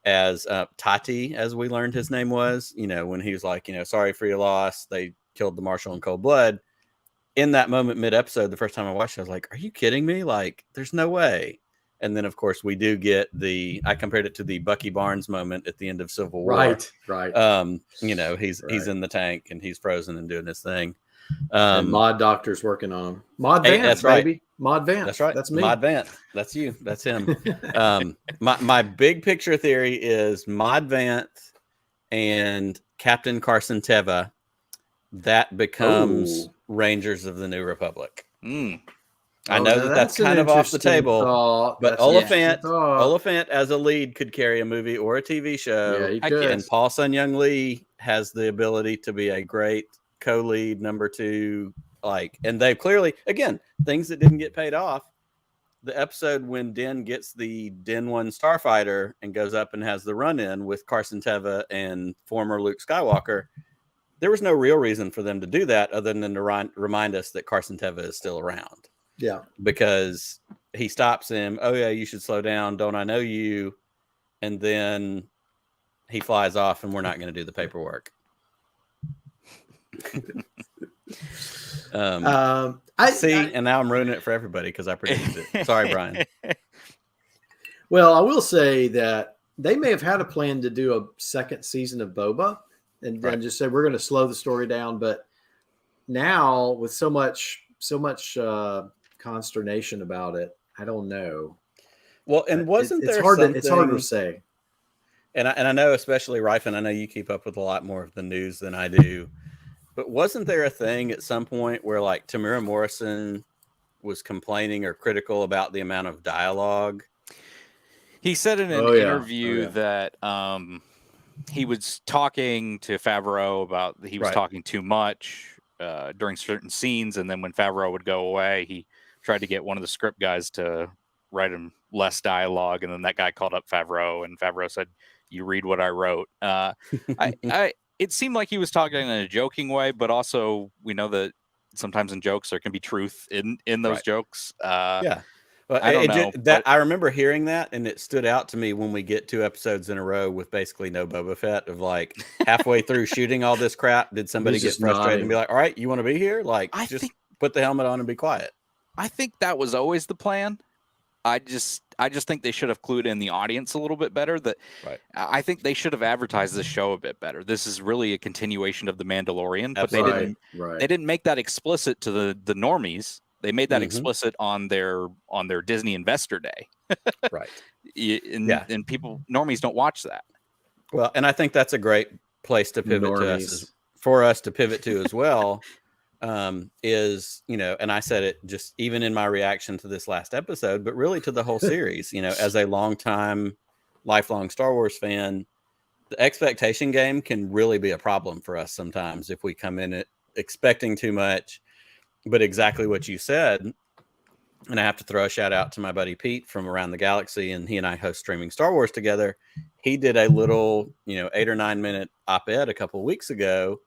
as Tati, as we learned his name was, when he was like, sorry for your loss. They killed the marshal in cold blood. In that moment, mid-episode, the first time I watched it, I was like, are you kidding me? Like, there's no way. And then, of course, we do get I compared it to the Bucky Barnes moment at the end of Civil War. Right. He's in the tank and he's frozen and doing his thing. And Mod Doctor's working on him. Mod Vanth, that's baby. Right. Mod Vanth. That's right. That's me. Mod Vanth. That's you. That's him. My big picture theory is Mod Vanth and Captain Carson Teva. That becomes Rangers of the New Republic. I know that's kind of off the table, but Oliphant as a lead could carry a movie or a TV show. Yeah, he could. And Paul Sun-Young Lee has the ability to be a great co-lead number 2. And they clearly, again, things that didn't get paid off. The episode when Din gets the Din 1 starfighter and goes up and has the run-in with Carson Teva and former Luke Skywalker, there was no real reason for them to do that other than to remind us that Carson Teva is still around. Yeah. Because he stops him. Oh, yeah, you should slow down. Don't I know you? And then he flies off and we're not going to do the paperwork. And now I'm ruining it for everybody because I predicted it. Sorry, Brian. Well, I will say that they may have had a plan to do a second season of Boba and then just say we're going to slow the story down. But now with so much consternation about it, I don't know. Well, and wasn't there it's hard to say. And I know, especially Ryfun, I know you keep up with a lot more of the news than I do. But wasn't there a thing at some point where like Tamira Morrison was complaining or critical about the amount of dialogue? He said in an interview that he was talking to Favreau about he was talking too much during certain scenes, and then when Favreau would go away, he tried to get one of the script guys to write him less dialogue, and then that guy called up Favreau, and Favreau said, "You read what I wrote." it seemed like he was talking in a joking way, but also we know that sometimes in jokes there can be truth in those jokes. Yeah. Well, I don't know. I remember hearing that, and it stood out to me when we get 2 episodes in a row with basically no Boba Fett. Of like halfway through shooting all this crap, did somebody get frustrated and be like, "All right, you want to be here? Like, just put the helmet on and be quiet." I think that was always the plan. I just think they should have clued in the audience a little bit better. That I think they should have advertised this show a bit better. This is really a continuation of The Mandalorian, but they didn't make that explicit to the normies. They made that explicit on their Disney Investor Day. Right. And people normies don't watch that. Well, and I think that's a great place to pivot for us to pivot to as well. Is, you know, and I said it just even in my reaction to this last episode, but really to the whole series, you know, as a lifelong Star Wars fan, the expectation game can really be a problem for us sometimes if we come in it expecting too much. But exactly what you said, and I have to throw a shout out to my buddy Pete from Around the Galaxy, and he and I host Streaming Star Wars together. He did a little, 8 or 9 minute op-ed a couple of weeks ago.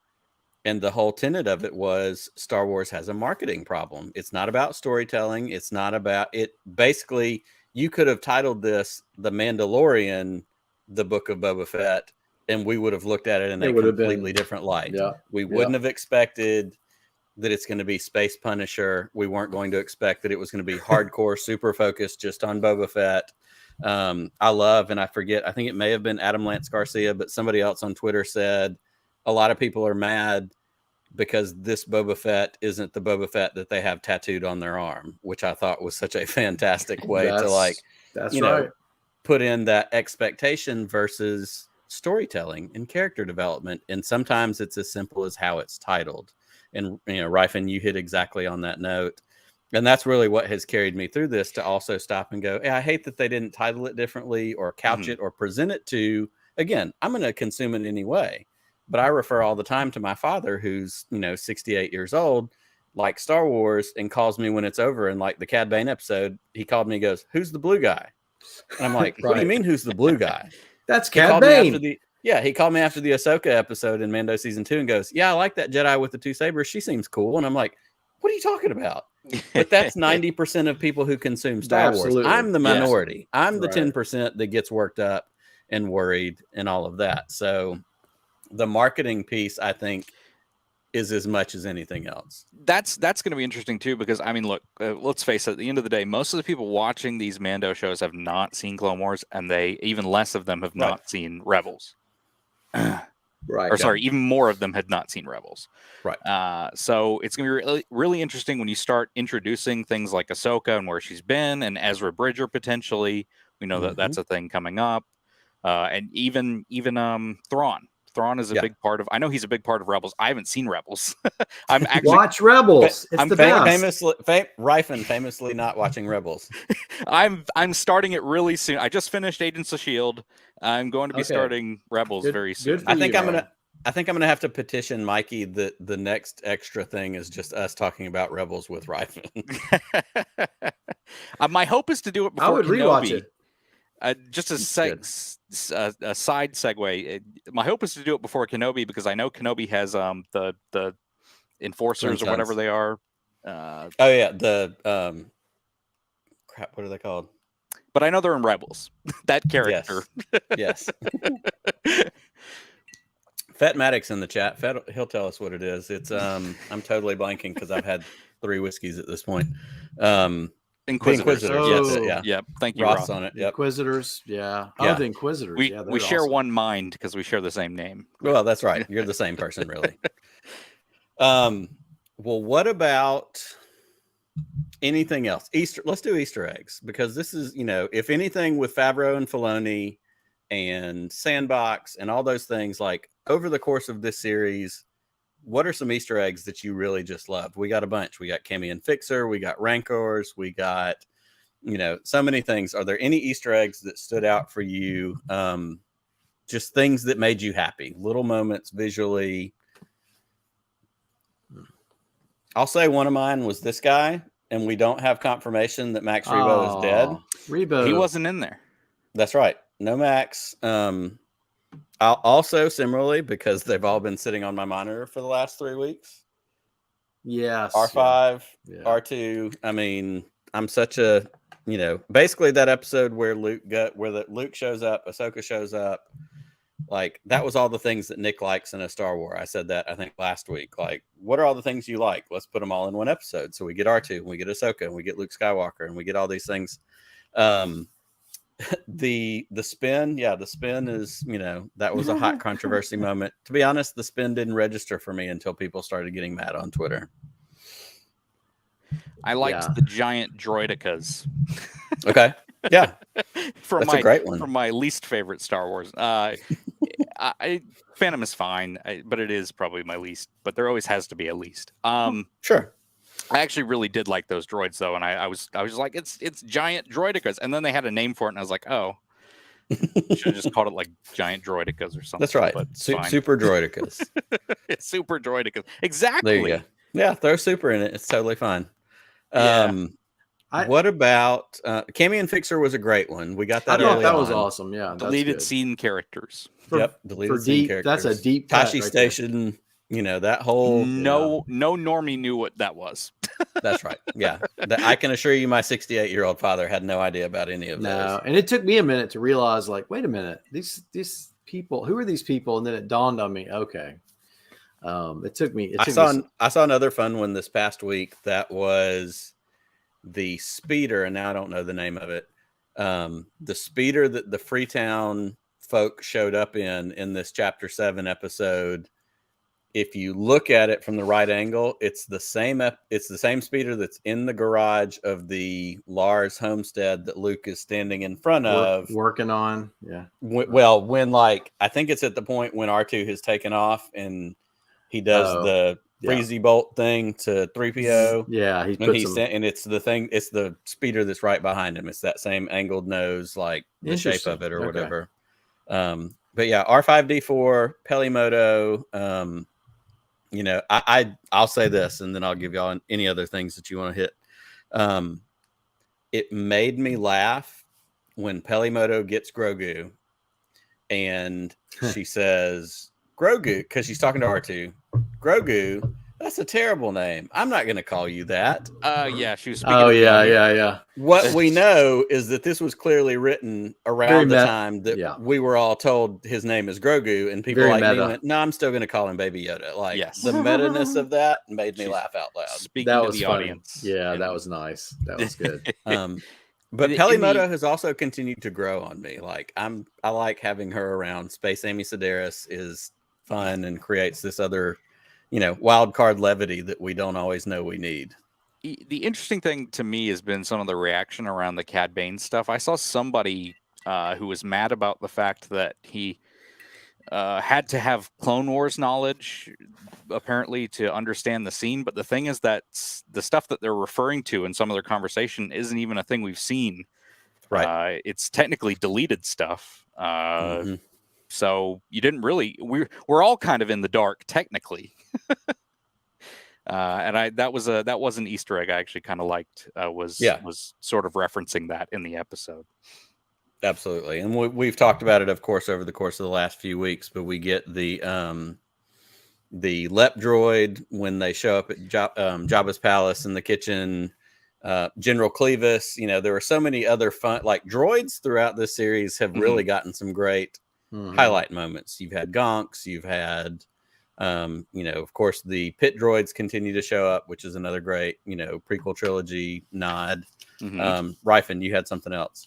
And the whole tenet of it was Star Wars has a marketing problem. It's not about storytelling. It's not about it. Basically, you could have titled this The Mandalorian, The Book of Boba Fett, and we would have looked at it in a completely different light. Yeah. We wouldn't have expected that it's going to be Space Punisher. We weren't going to expect that it was going to be hardcore, super focused just on Boba Fett. I love, and I forget, I think it may have been Adam Lance Garcia, but somebody else on Twitter said, a lot of people are mad because this Boba Fett isn't the Boba Fett that they have tattooed on their arm, which I thought was such a fantastic way to put in that expectation versus storytelling and character development. And sometimes it's as simple as how it's titled. And, Ryfun, you hit exactly on that note. And that's really what has carried me through this, to also stop and go, I hate that they didn't title it differently or couch it or present it to, again, I'm going to consume it anyway. But I refer all the time to my father, who's, 68 years old, like Star Wars, and calls me when it's over. And like the Cad Bane episode, he called me and goes, "Who's the blue guy?" And I'm like, What do you mean, who's the blue guy? That's Cad Bane. He called me after the Ahsoka episode in Mando season 2 and goes, "Yeah, I like that Jedi with the 2 sabers. She seems cool." And I'm like, what are you talking about? But that's 90% of people who consume Star Wars. I'm the minority. Yes. I'm the 10% that gets worked up and worried and all of that. So the marketing piece, I think, is as much as anything else. That's going to be interesting too, because I mean, look, let's face it. At the end of the day, most of the people watching these Mando shows have not seen Clone Wars, and even less of them have not seen Rebels. Or sorry, even more of them had not seen Rebels. Right. So it's going to be really, really interesting when you start introducing things like Ahsoka and where she's been, and Ezra Bridger potentially. We know that that's a thing coming up, and even Thrawn. Thrawn is a big part of. I know he's a big part of Rebels. I haven't seen Rebels. I'm actually watch Rebels. It's the best. Ryfun famously not watching Rebels. I'm starting it really soon. I just finished Agents of S.H.I.E.L.D. I'm going to be starting Rebels very soon. I think I'm gonna have to petition Mikey that the next extra thing is just us talking about Rebels with Ryfun. My hope is to do it before I would Kenobi. rewatch it. Just a side segue. My hope is to do it before Kenobi, because I know Kenobi has the enforcers or whatever they are. The crap. What are they called? But I know they're in Rebels. That character. Yes. Fat Maddox in the chat. He'll tell us what it is. It's I'm totally blanking because I've had 3 whiskeys at this point. Inquisitors. Yeah. Thank you, Roth's Roth. on it. Yep. Inquisitors. Yeah. Oh, the Inquisitors. We share one mind because we share the same name. Well, that's right. You're the same person, really. Well, what about anything else? Let's do Easter eggs, because this is, if anything with Favreau and Filoni and Sandbox and all those things, like over the course of this series, what are some Easter eggs that you really just loved? We got a bunch. We got Kimmy and Fixer. We got Rancors. We got, so many things. Are there any Easter eggs that stood out for you? Just things that made you happy, little moments visually. I'll say one of mine was this guy, and we don't have confirmation that Max Rebo is dead. Rebo. He wasn't in there. That's right. No Max. I'll also similarly, because they've all been sitting on my monitor for the last 3 weeks. Yes. R5, Yeah. R2. I mean, I'm such a, basically that episode where Luke shows up, Ahsoka shows up. Like, that was all the things that Nick likes in a Star Wars. I said that, I think, last week. Like, what are all the things you like? Let's put them all in one episode. So we get R2, and we get Ahsoka, and we get Luke Skywalker, and we get all these things. The spin, the spin is, that was a hot controversy moment. To be honest, the spin didn't register for me until people started getting mad on Twitter. I liked the giant droidicas. Okay. Yeah. That's a great one. From my least favorite Star Wars. Phantom is fine, but it is probably my least. But there always has to be a least. Sure. I actually really did like those droids though, and I was like, it's giant droidicas, and then they had a name for it, and I was like, oh, should have just called it like giant droidicas or something. That's right. But Super droidicas. Super droidicas. Exactly. There you go. Yeah, throw super in it. It's totally fine. Yeah. What about Cammy and Fixer was a great one. We got that. I thought early that was on. awesome. Yeah, Deleted scene characters. Deleted scene characters. That's a deep Tashi right Station. That whole no normie knew what that was. That's right. Yeah, I can assure you, my 68-year-old father had no idea about any of those. And it took me a minute to realize, like, wait a minute, these people, who are these people? And then it dawned on me. Okay, it took me. I saw another fun one this past week. That was the speeder, and now I don't know the name of it. The speeder that the Freetown folk showed up in this Chapter 7 episode. If you look at it from the right angle, it's the same speeder that's in the garage of the Lars homestead that Luke is standing in front of, working on. Yeah. When I think it's at the point when R2 has taken off and he does the breezy bolt thing to 3PO. Yeah, and it's the thing. It's the speeder that's right behind him. It's that same angled nose, like the shape of it or whatever. But yeah, R5D4, Pelimoto. I'll say this, and then I'll give y'all any other things that you want to hit. It made me laugh when Pelimoto gets Grogu, and she says Grogu, because she's talking to R2. Grogu, that's a terrible name. I'm not going to call you that. Yeah, she was speaking. Oh, yeah. What we know is that this was clearly written around the time that we were all told his name is Grogu, and people like me went, no, I'm still going to call him Baby Yoda. Like, the meta-ness of that made me laugh out loud. Speaking to the audience. Yeah, that was nice. That was good. But Pelimoto has also continued to grow on me. Like, I like having her around. Space Amy Sedaris is fun and creates this other, wild card levity that we don't always know we need. The interesting thing to me has been some of the reaction around the Cad Bane stuff. I saw somebody who was mad about the fact that he had to have Clone Wars knowledge, apparently, to understand the scene. But the thing is that the stuff that they're referring to in some of their conversation isn't even a thing we've seen. Right. It's technically deleted stuff. So you didn't really. We're all kind of in the dark, technically. And that was an Easter egg I actually kind of liked. Was sort of referencing that in the episode. Absolutely, and we've talked about it, of course, over the course of the last few weeks. But we get the Lep droid when they show up at Jabba's palace in the kitchen. General Clevis. There were so many other fun droids throughout this series have really gotten some great highlight moments. You've had Gonks. You've had of course, the pit droids continue to show up, which is another great, prequel trilogy nod. Ryfun, you had something else.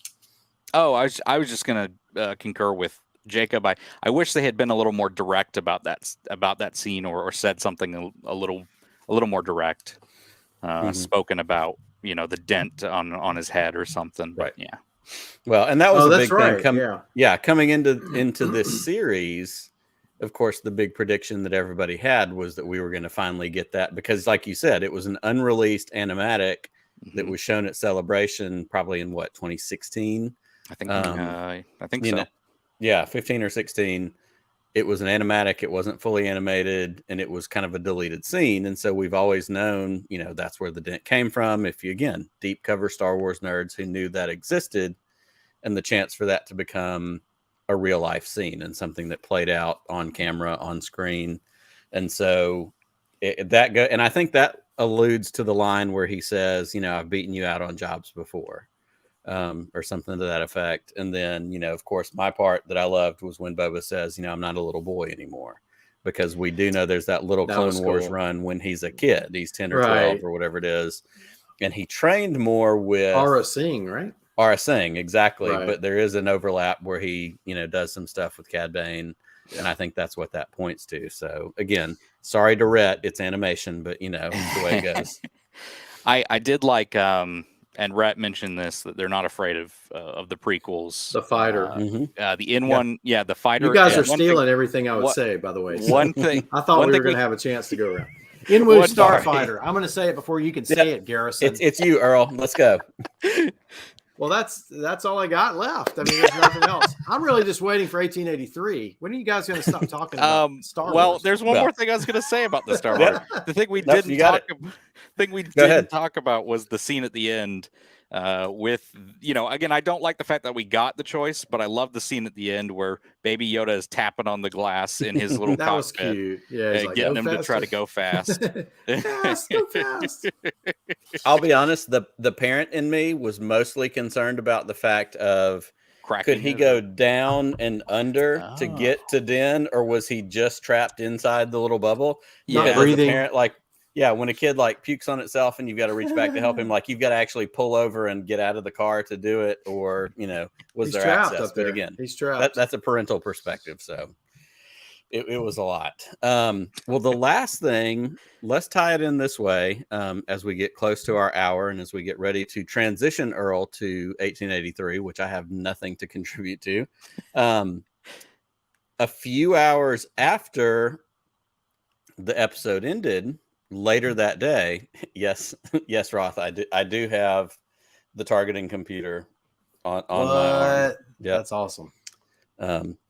Oh, I was just going to concur with Jacob. I wish they had been a little more direct about that scene, or said something a little more direct, spoken about, the dent on his head or something. Right. Yeah. Well, and that was a big thing. Coming into this series. Of course, the big prediction that everybody had was that we were going to finally get that, because, like you said, it was an unrelated animatic that was shown at Celebration, probably in 2016. I think so. 15 or 16. It was an animatic. It wasn't fully animated, and it was kind of a deleted scene. And so we've always known, that's where the dent came from. If you, again, deep cover Star Wars nerds who knew that existed, and the chance for that to become a real life scene and something that played out on camera, on screen. And so and I think that alludes to the line where he says, I've beaten you out on jobs before, or something to that effect. And then, of course, my part that I loved was when Boba says, I'm not a little boy anymore, because we do know there's that little Clone Wars run when he's a kid, he's 10 or 12 or whatever it is. And he trained more with Aura Singh, right? Aura Singh, exactly. Right. But there is an overlap where he, does some stuff with Cad Bane. Yeah. And I think that's what that points to. So again, sorry to Rhett, it's animation, but it's the way it goes. I did like, and Rhett mentioned this, that they're not afraid of the prequels. The fighter. The fighter. You guys are stealing everything I would say, by the way. So one thing. I thought we were going to have a chance to go around. Inwu Starfighter. I'm going to say it before you can say it, Garrison. It's you, Earl. Let's go. Well, that's all I got left. I mean, there's nothing else. I'm really just waiting for 1883. When are you guys going to stop talking about Star Wars? Well, there's one more thing I was going to say about the Star Wars. The thing we didn't talk about was the scene at the end with, again, I don't like the fact that we got the choice, but I love the scene at the end where Baby Yoda is tapping on the glass in his little that cockpit. Was cute. Yeah, getting him to try to go fast. Fast, go fast. I'll be honest, the parent in me was mostly concerned about the fact of could he go down and under to get to Din, or was he just trapped inside the little bubble? Not breathing. Parent, when a kid pukes on itself and you've got to reach back to help him, you've got to actually pull over and get out of the car to do it, or was there access? But again, he's trapped. That's a parental perspective, so it was a lot. Well, the last thing, let's tie it in this way as we get close to our hour and as we get ready to transition Earl to 1883, which I have nothing to contribute to. A few hours after the episode ended, later that day, yes, Roth, I do have the targeting computer on my arm. Yeah, that's awesome.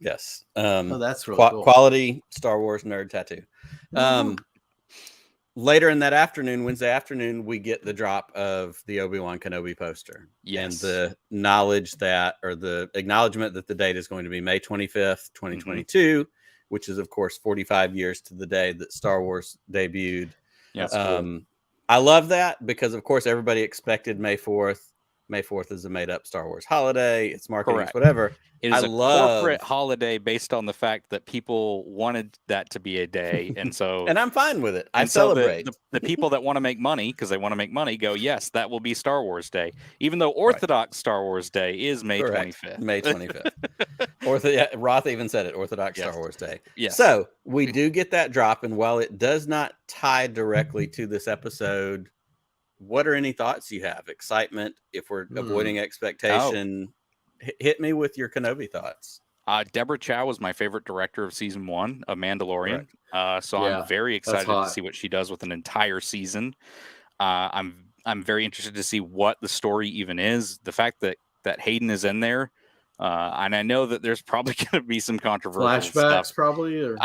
Yes. That's really cool. Quality Star Wars nerd tattoo. Later in that afternoon, Wednesday afternoon, we get the drop of the Obi-Wan Kenobi poster. Yes. And the knowledge the acknowledgement that the date is going to be May 25th, 2022, which is, of course, 45 years to the day that Star Wars debuted. Yeah, cool. I love that because, of course, everybody expected May 4th. May 4th is a made-up Star Wars holiday. It's marketing, it's whatever. It is a corporate holiday based on the fact that people wanted that to be a day, and so and I'm fine with it. I celebrate. The people that want to make money because they want to make money go, yes, that will be Star Wars Day, even though Orthodox Star Wars Day is May 25th. May 25th. Roth even said it. Orthodox Star Wars Day. Yes. So we do get that drop, and while it does not tie directly to this episode, what are any thoughts you have? Excitement, if we're avoiding expectation. Hit me with your Kenobi thoughts. Deborah Chow was my favorite director of season 1 of Mandalorian. So I'm very excited to see what she does with an entire season. I'm very interested to see what the story even is. The fact that Hayden is in there, and I know that there's probably going to be some controversial flashbacks, stuff. probably. Or...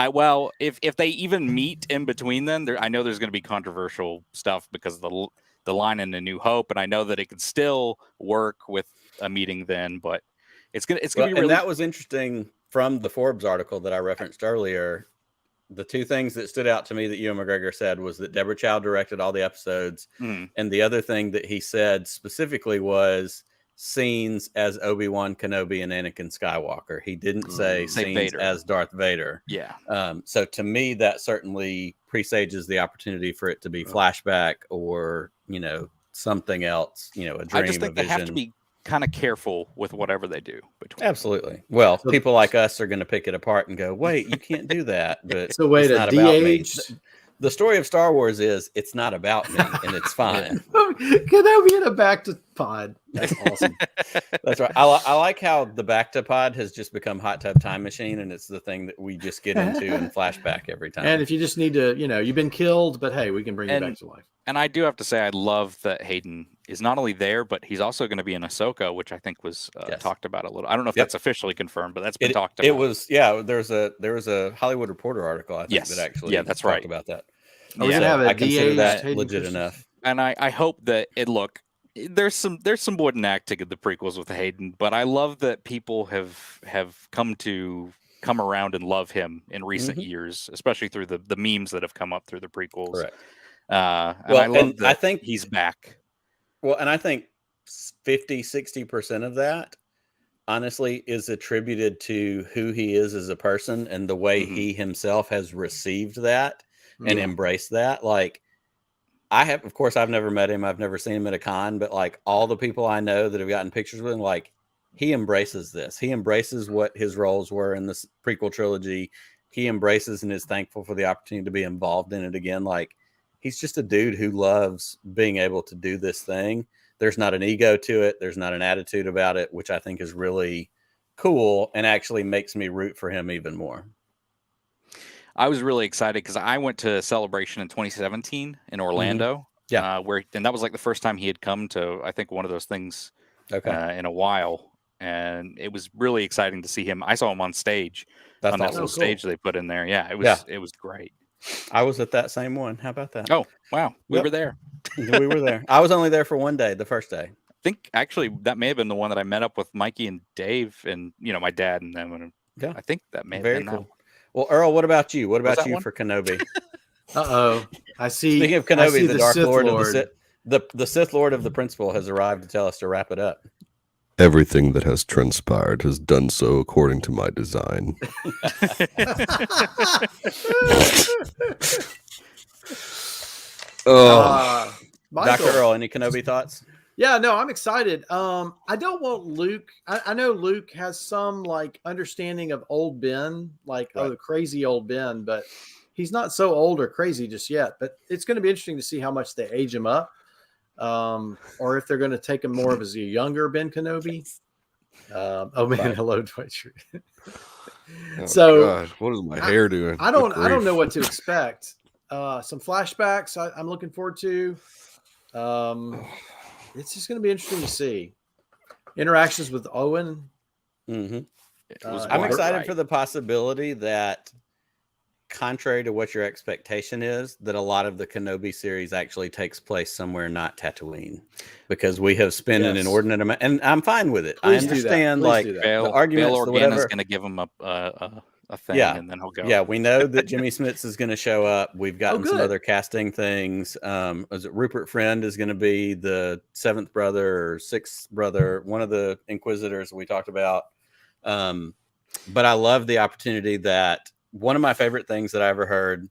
if they even meet in between, then I know there's going to be controversial stuff because of the line in A New Hope, and I know that it could still work with a meeting then, but it's gonna be really. And that was interesting from the Forbes article that I referenced earlier. The two things that stood out to me that Ewan McGregor said was that Deborah Chow directed all the episodes, and the other thing that he said specifically was scenes as Obi-Wan Kenobi and Anakin Skywalker. He didn't say scenes Vader. As Darth Vader. Yeah. So to me, that certainly presages the opportunity for it to be flashback or something else. A dream. I just think a they have to be kind of careful with whatever they do. Absolutely. Well, people like us are going to pick it apart and go, "Wait, you can't do that." But so wait, it's not about me. The story of Star Wars is it's not about me, and it's fine. Can that be in a back to pod? That's awesome. That's right. I like how the back to pod has just become Hot Tub Time Machine, and it's the thing that we just get into and flashback every time. And if you just need to, you've been killed, but hey, we can bring you back to life. And I do have to say, I love that Hayden is not only there, but he's also going to be in Ahsoka, which I think was talked about a little. I don't know if that's officially confirmed, but that's been talked about. It was, there was a Hollywood Reporter article, I think, that actually that's right about that. Are we gonna have a I consider that Hayden legit Christensen? enough. And I hope that there's some wooden acting in the prequels with Hayden, but I love that people have come around and love him in recent years, especially through the memes that have come up through the prequels. Correct. And I love that I think he's back. Well, and I think 50-60% of that honestly is attributed to who he is as a person and the way he himself has received that and embraced that. Like, of course, I've never met him. I've never seen him at a con, but like all the people I know that have gotten pictures with him, like he embraces this. He embraces what his roles were in this prequel trilogy. He embraces and is thankful for the opportunity to be involved in it again. Like, he's just a dude who loves being able to do this thing. There's not an ego to it. There's not an attitude about it, which I think is really cool and actually makes me root for him even more. I was really excited because I went to Celebration in 2017 in Orlando. And that was like the first time he had come to, I think, one of those things in a while. And it was really exciting to see him. I saw him on stage. That's on that awesome. little stage they put in there. Yeah, it was great. I was at that same one. How about that? Oh, wow. We were there. We were there. I was only there for one day, the first day. I think actually that may have been the one that I met up with Mikey and Dave and, my dad. And then I think that may have been cool. that. Well, Earl, what about you? What about you for Kenobi? I see. Speaking of Kenobi, the Dark Sith Lord of the Sith Lord of the Principal has arrived to tell us to wrap it up. Everything that has transpired has done so according to my design. Dr. Earl, any Kenobi thoughts? Yeah, no, I'm excited. I don't want Luke. I know Luke has some like understanding of old Ben, like the crazy old Ben, but he's not so old or crazy just yet. But it's going to be interesting to see how much they age him up, or if they're going to take him more of as a younger Ben Kenobi. Hello, Twitch. God, what is my hair doing? I don't know what to expect. Some flashbacks I'm looking forward to. It's just going to be interesting to see interactions with Owen. I'm excited for the possibility that, contrary to what your expectation is, that a lot of the Kenobi series actually takes place somewhere not Tatooine, because we have spent an inordinate amount, and I'm fine with it. I understand, like the arguments, Bail Organa is going to give him a thing, and then he'll go. Yeah, we know that Jimmy Smits is going to show up. We've gotten some other casting things. Was it Rupert Friend is going to be the seventh brother or sixth brother, one of the Inquisitors we talked about. But I love the opportunity that one of my favorite things that I ever heard.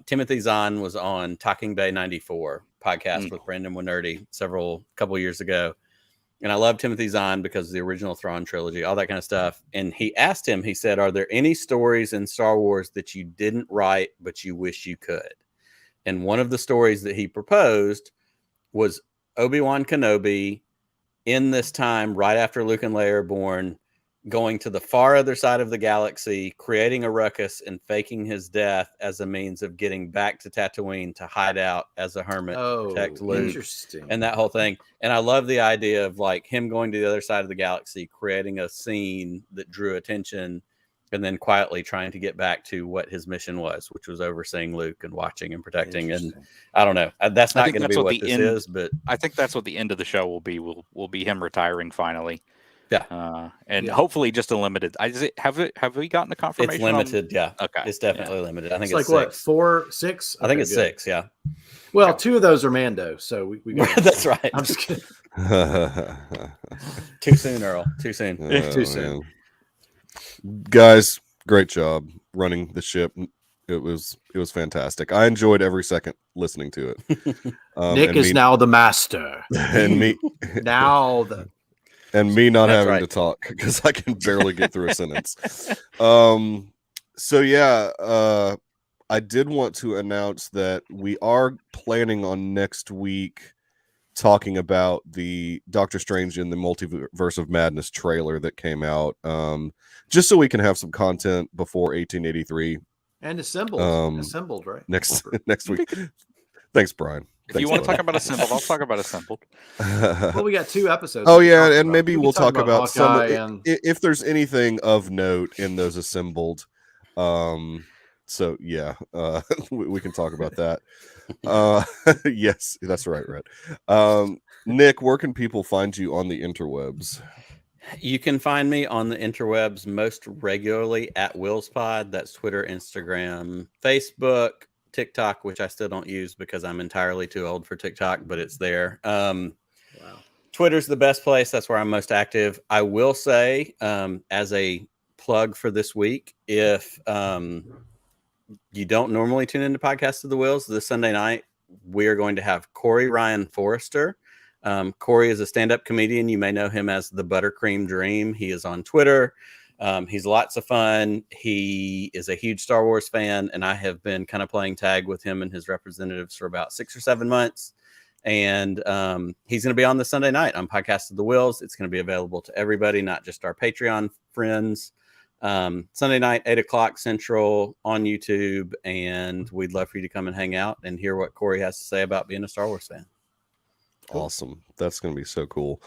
Timothy Zahn was on Talking Bay 94 podcast with Brandon Winerty couple years ago. And I love Timothy Zahn because of the original Thrawn trilogy, all that kind of stuff. And he asked him, he said, are there any stories in Star Wars that you didn't write, but you wish you could? And one of the stories that he proposed was Obi-Wan Kenobi in this time, right after Luke and Leia are born, going to the far other side of the galaxy, creating a ruckus and faking his death as a means of getting back to Tatooine to hide out as a hermit, protect Luke, interesting, and that whole thing. And I love the idea of like him going to the other side of the galaxy, creating a scene that drew attention, and then quietly trying to get back to what his mission was, which was overseeing Luke and watching and protecting. And I don't know, that's not going to be what this is, but I think that's what the end of the show will be. Will be him retiring finally. Yeah, and hopefully just a limited. Have we gotten the confirmation? It's limited. Yeah, okay, it's definitely limited. I think it's like 6. 4, 6. I think it's 6. Yeah. Well, 2 of those are Mando, so we got. That's right. I'm just kidding. Too soon, Earl. Too soon. Too soon. Guys, great job running the ship. It was fantastic. I enjoyed every second listening to it. Nick is now the master, and me now the. And me not having to talk because I can barely get through a sentence. So yeah, I did want to announce that we are planning on next week talking about the Doctor Strange in the Multiverse of Madness trailer that came out, just so we can have some content before 1883 and assembled right next week. Thanks, Brian. If you want to talk about Assembled, I'll talk about Assembled. Well, we got 2 episodes. Oh yeah, and maybe we'll talk about some and... if there's anything of note in those Assembled So yeah, we can talk about that. Yes, that's right, Red. Nick, where can people find you on the interwebs? You can find me on the interwebs most regularly at WhillsPod. That's Twitter, Instagram, Facebook, TikTok, which I still don't use because I'm entirely too old for TikTok, but it's there. Wow. Twitter's the best place. That's where I'm most active. I will say, as a plug for this week, if you don't normally tune into Podcasts of the Whiils, this Sunday night, we are going to have Corey Ryan Forrester. Corey is a stand-up comedian. You may know him as the Buttercream Dream. He is on Twitter. He's lots of fun. He is a huge Star Wars fan, and I have been kind of playing tag with him and his representatives for about 6 or 7 months. And he's going to be on the Sunday night on Podcast of the Whiils. It's going to be available to everybody, not just our Patreon friends. Sunday night, 8:00 Central on YouTube. And we'd love for you to come and hang out and hear what Corey has to say about being a Star Wars fan. Awesome. That's going to be so cool.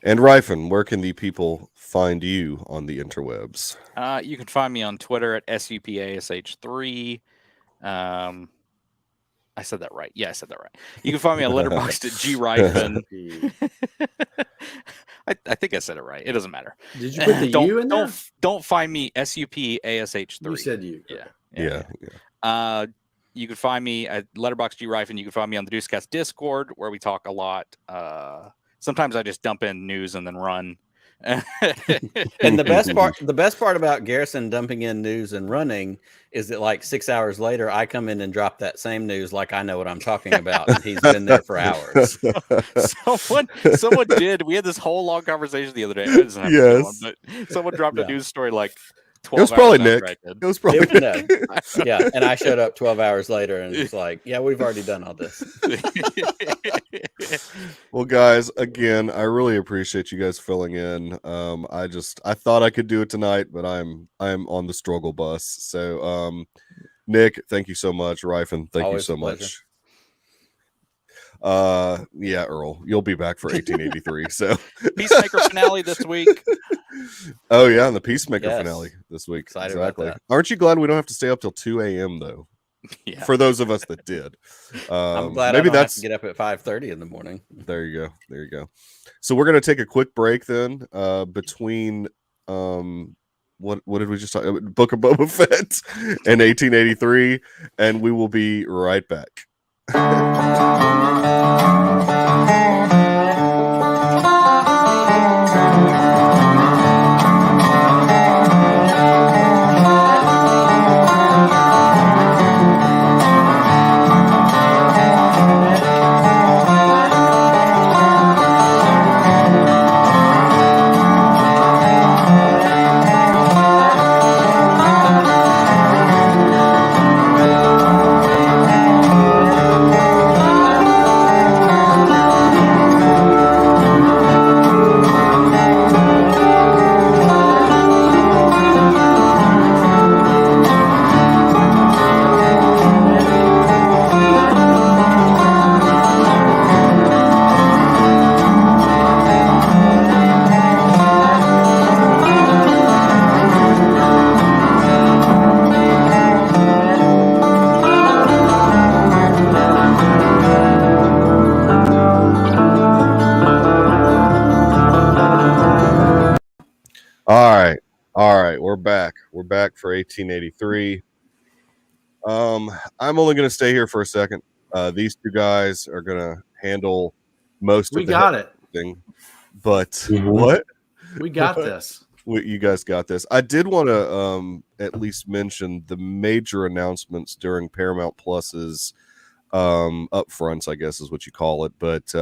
And Ryfun, where can the people find you on the interwebs? You can find me on Twitter at SUPASH3. I said that right. Yeah, I said that right. You can find me on Letterboxd at GRyfun. I think I said it right. It doesn't matter. Did you put the U in there? Don't find me SUPASH3. You said U. Yeah. You can find me at Letterboxd GRyfun. You can find me on the Deucecast Discord, where we talk a lot. Sometimes I just dump in news and then run. And the best part about Garrison dumping in news and running is that like 6 hours later, I come in and drop that same news like I know what I'm talking about, and he's been there for hours. Someone did. We had this whole long conversation the other day. I doesn't have Yes. to go on, but someone dropped a news story like 12 It was probably hours Nick. after I did. It was probably No. Yeah, and I showed up 12 hours later and was like, yeah, we've already done all this. Well, guys, again, I really appreciate you guys filling in. I thought I could do it tonight, but I'm on the struggle bus. So, Nick, thank you so much. Ryfun, thank Always you a so pleasure. much. Yeah, Earl, you'll be back for 1883. So Peacemaker finale this week. Oh yeah, and the Peacemaker Yes. finale this week. Excited about Exactly. that. Aren't you glad we don't have to stay up till 2 a.m. though? Yeah. For those of us that did. I'm glad maybe I don't that's have to get up at 5:30 in the morning. There you go. There you go. So we're gonna take a quick break then, between what did we just talk about? Book of Boba Fett and 1883, and we will be right back. All right, we're back. We're back for 1883. I'm only going to stay here for a second. These two guys are going to handle most We of the got it. thing. But what? We got this. You guys got this. I did want to at least mention the major announcements during Paramount Plus's upfronts, I guess is what you call it. But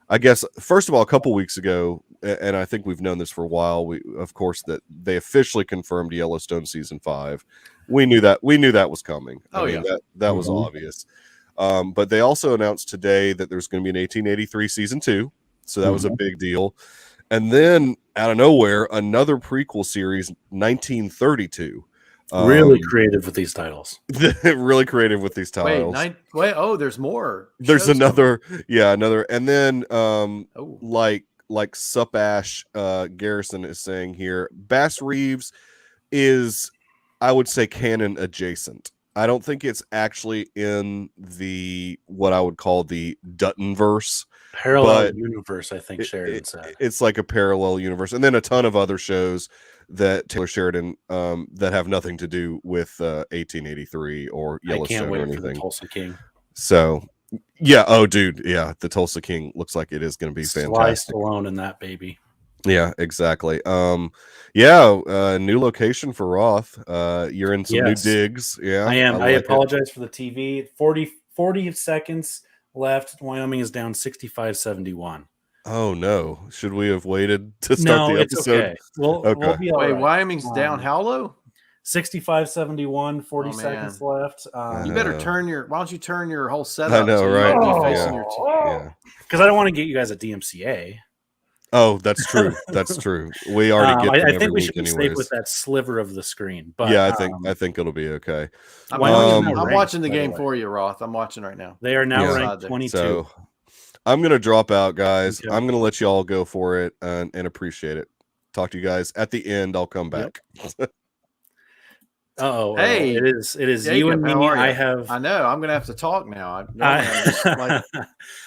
I guess, first of all, a couple weeks ago, and I think we've known this for a while, of course, that they officially confirmed Yellowstone season 5. We knew that was coming. Oh, I mean, that was obvious. But they also announced today that there's going to be an 1883 season 2. So that was a big deal. And then out of nowhere, another prequel series, 1932. Really creative with these titles. Really creative with these titles. Wait, oh, there's more. There's shows another, another, and then coming. like Sup Ash Garrison is saying here, Bass Reeves is, I would say canon adjacent. I don't think it's actually in the what I would call the Duttonverse. Parallel But universe, I think Sheridan said. It's like a parallel universe, and then a ton of other shows that Taylor Sheridan that have nothing to do with 1883 or I can't Yellowstone or wait for the anything. Tulsa King. So, yeah. Oh, dude. Yeah, the Tulsa King looks like it is going to be Sly fantastic. Stallone in that baby. Yeah, exactly. Yeah, new location for Roth. You're in some new Yes. digs. Yeah, I am. I like it. apologize for the TV. 40 seconds left. Wyoming is down 65-71. Oh no! Should we have waited to start No, the it's episode? okay. We'll be all Wait, right. Wyoming's down how low? 65-71, 40 Oh, seconds man. left. You better turn your. Why don't you turn your whole setup? I know, so right? You can be Oh. facing your Yeah. Because I don't want to get you guys a DMCA. Oh, that's true. That's true. We already get them I every think we week should be anyways. safe with that sliver of the screen. But Yeah, I think it'll be okay. I'm, Wyoming's watching, now I'm ranked, watching the by the game way. for you, Roth. I'm watching right now. They are now Yeah. ranked 22. So I'm gonna drop out, guys. Okay. I'm gonna let you all go for it and appreciate it. Talk to you guys at the end. I'll come back. Oh, Hey, it is Jacob, you and me. how are I you? have I know. I'm gonna have to talk now. I'm just like,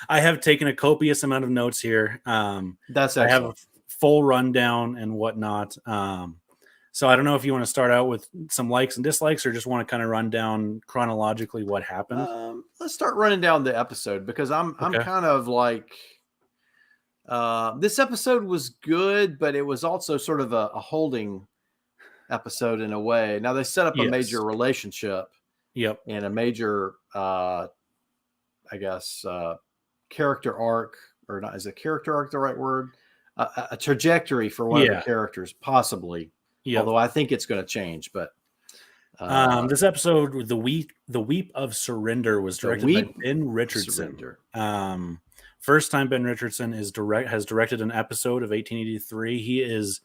I have taken a copious amount of notes here. that's I have excellent. a full rundown and whatnot. So I don't know if you want to start out with some likes and dislikes, or just want to kind of run down chronologically what happened. Let's start running down the episode because I'm Okay. kind of like this episode was good, but it was also sort of a holding episode in a way. Now they set up a Yes. major relationship Yep. and a major I guess character arc, or not, is a character arc the right word? A trajectory for one of Yeah. the characters, possibly. Yep. Although I think it's going to change, but This episode, the weep of surrender, was directed by Weep Ben Richardson. Surrender. First time Ben Richardson has directed an episode of 1883. He is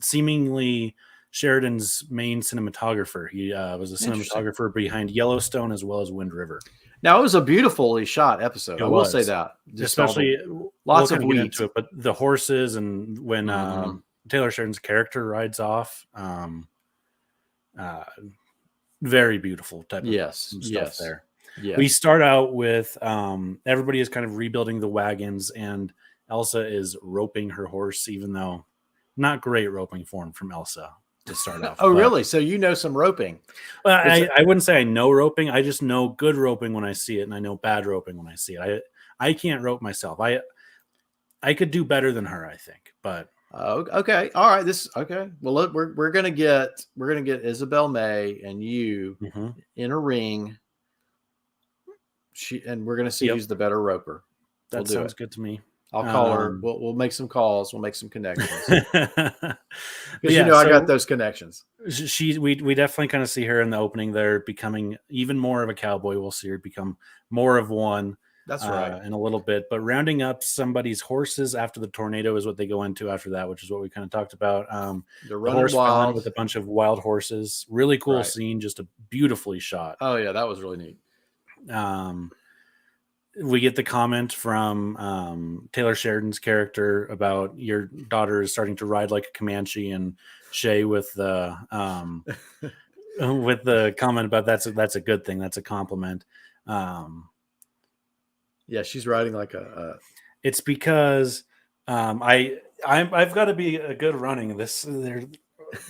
seemingly Sheridan's main cinematographer. He was a Interesting. cinematographer behind Yellowstone as well as Wind River. Now it was a beautifully shot episode. It I will was. say that. Just all Especially lots we'll of kind get weeds. into it, but the horses and when Mhm. Taylor Sheridan's character rides off, very beautiful type of Yes, stuff yes. there. Yeah. We start out with everybody is kind of rebuilding the wagons, and Elsa is roping her horse, even though not great roping form from Elsa to start off. Oh, but- really? So you know some roping? Well, I wouldn't say I know roping. I just know good roping when I see it, and I know bad roping when I see it. I can't rope myself. I could do better than her, I think, but Oh, okay. All right. Okay. Well, look, we're gonna get Isabel May and you in a ring. And we're gonna see Yep. who's the better roper. that We'll do sounds it. good to me. I'll call her. We'll make some calls. We'll make some connections. Because Because I got those connections. we definitely kind of see her in the opening there becoming even more of a cowboy. We'll see her become more of one. That's right. In a little bit, but rounding up somebody's horses after the tornado is what they go into after that, which is what we kind of talked about. They're The running horse fell in wild. with a bunch of wild horses. Really cool Right. scene, just a beautifully shot. Oh yeah, that was really neat. We get the comment from Taylor Sheridan's character about your daughter is starting to ride like a Comanche, and Shay with the comment about that's a good thing, that's a compliment. Yeah, she's riding like a It's because I've got to be a good running. They're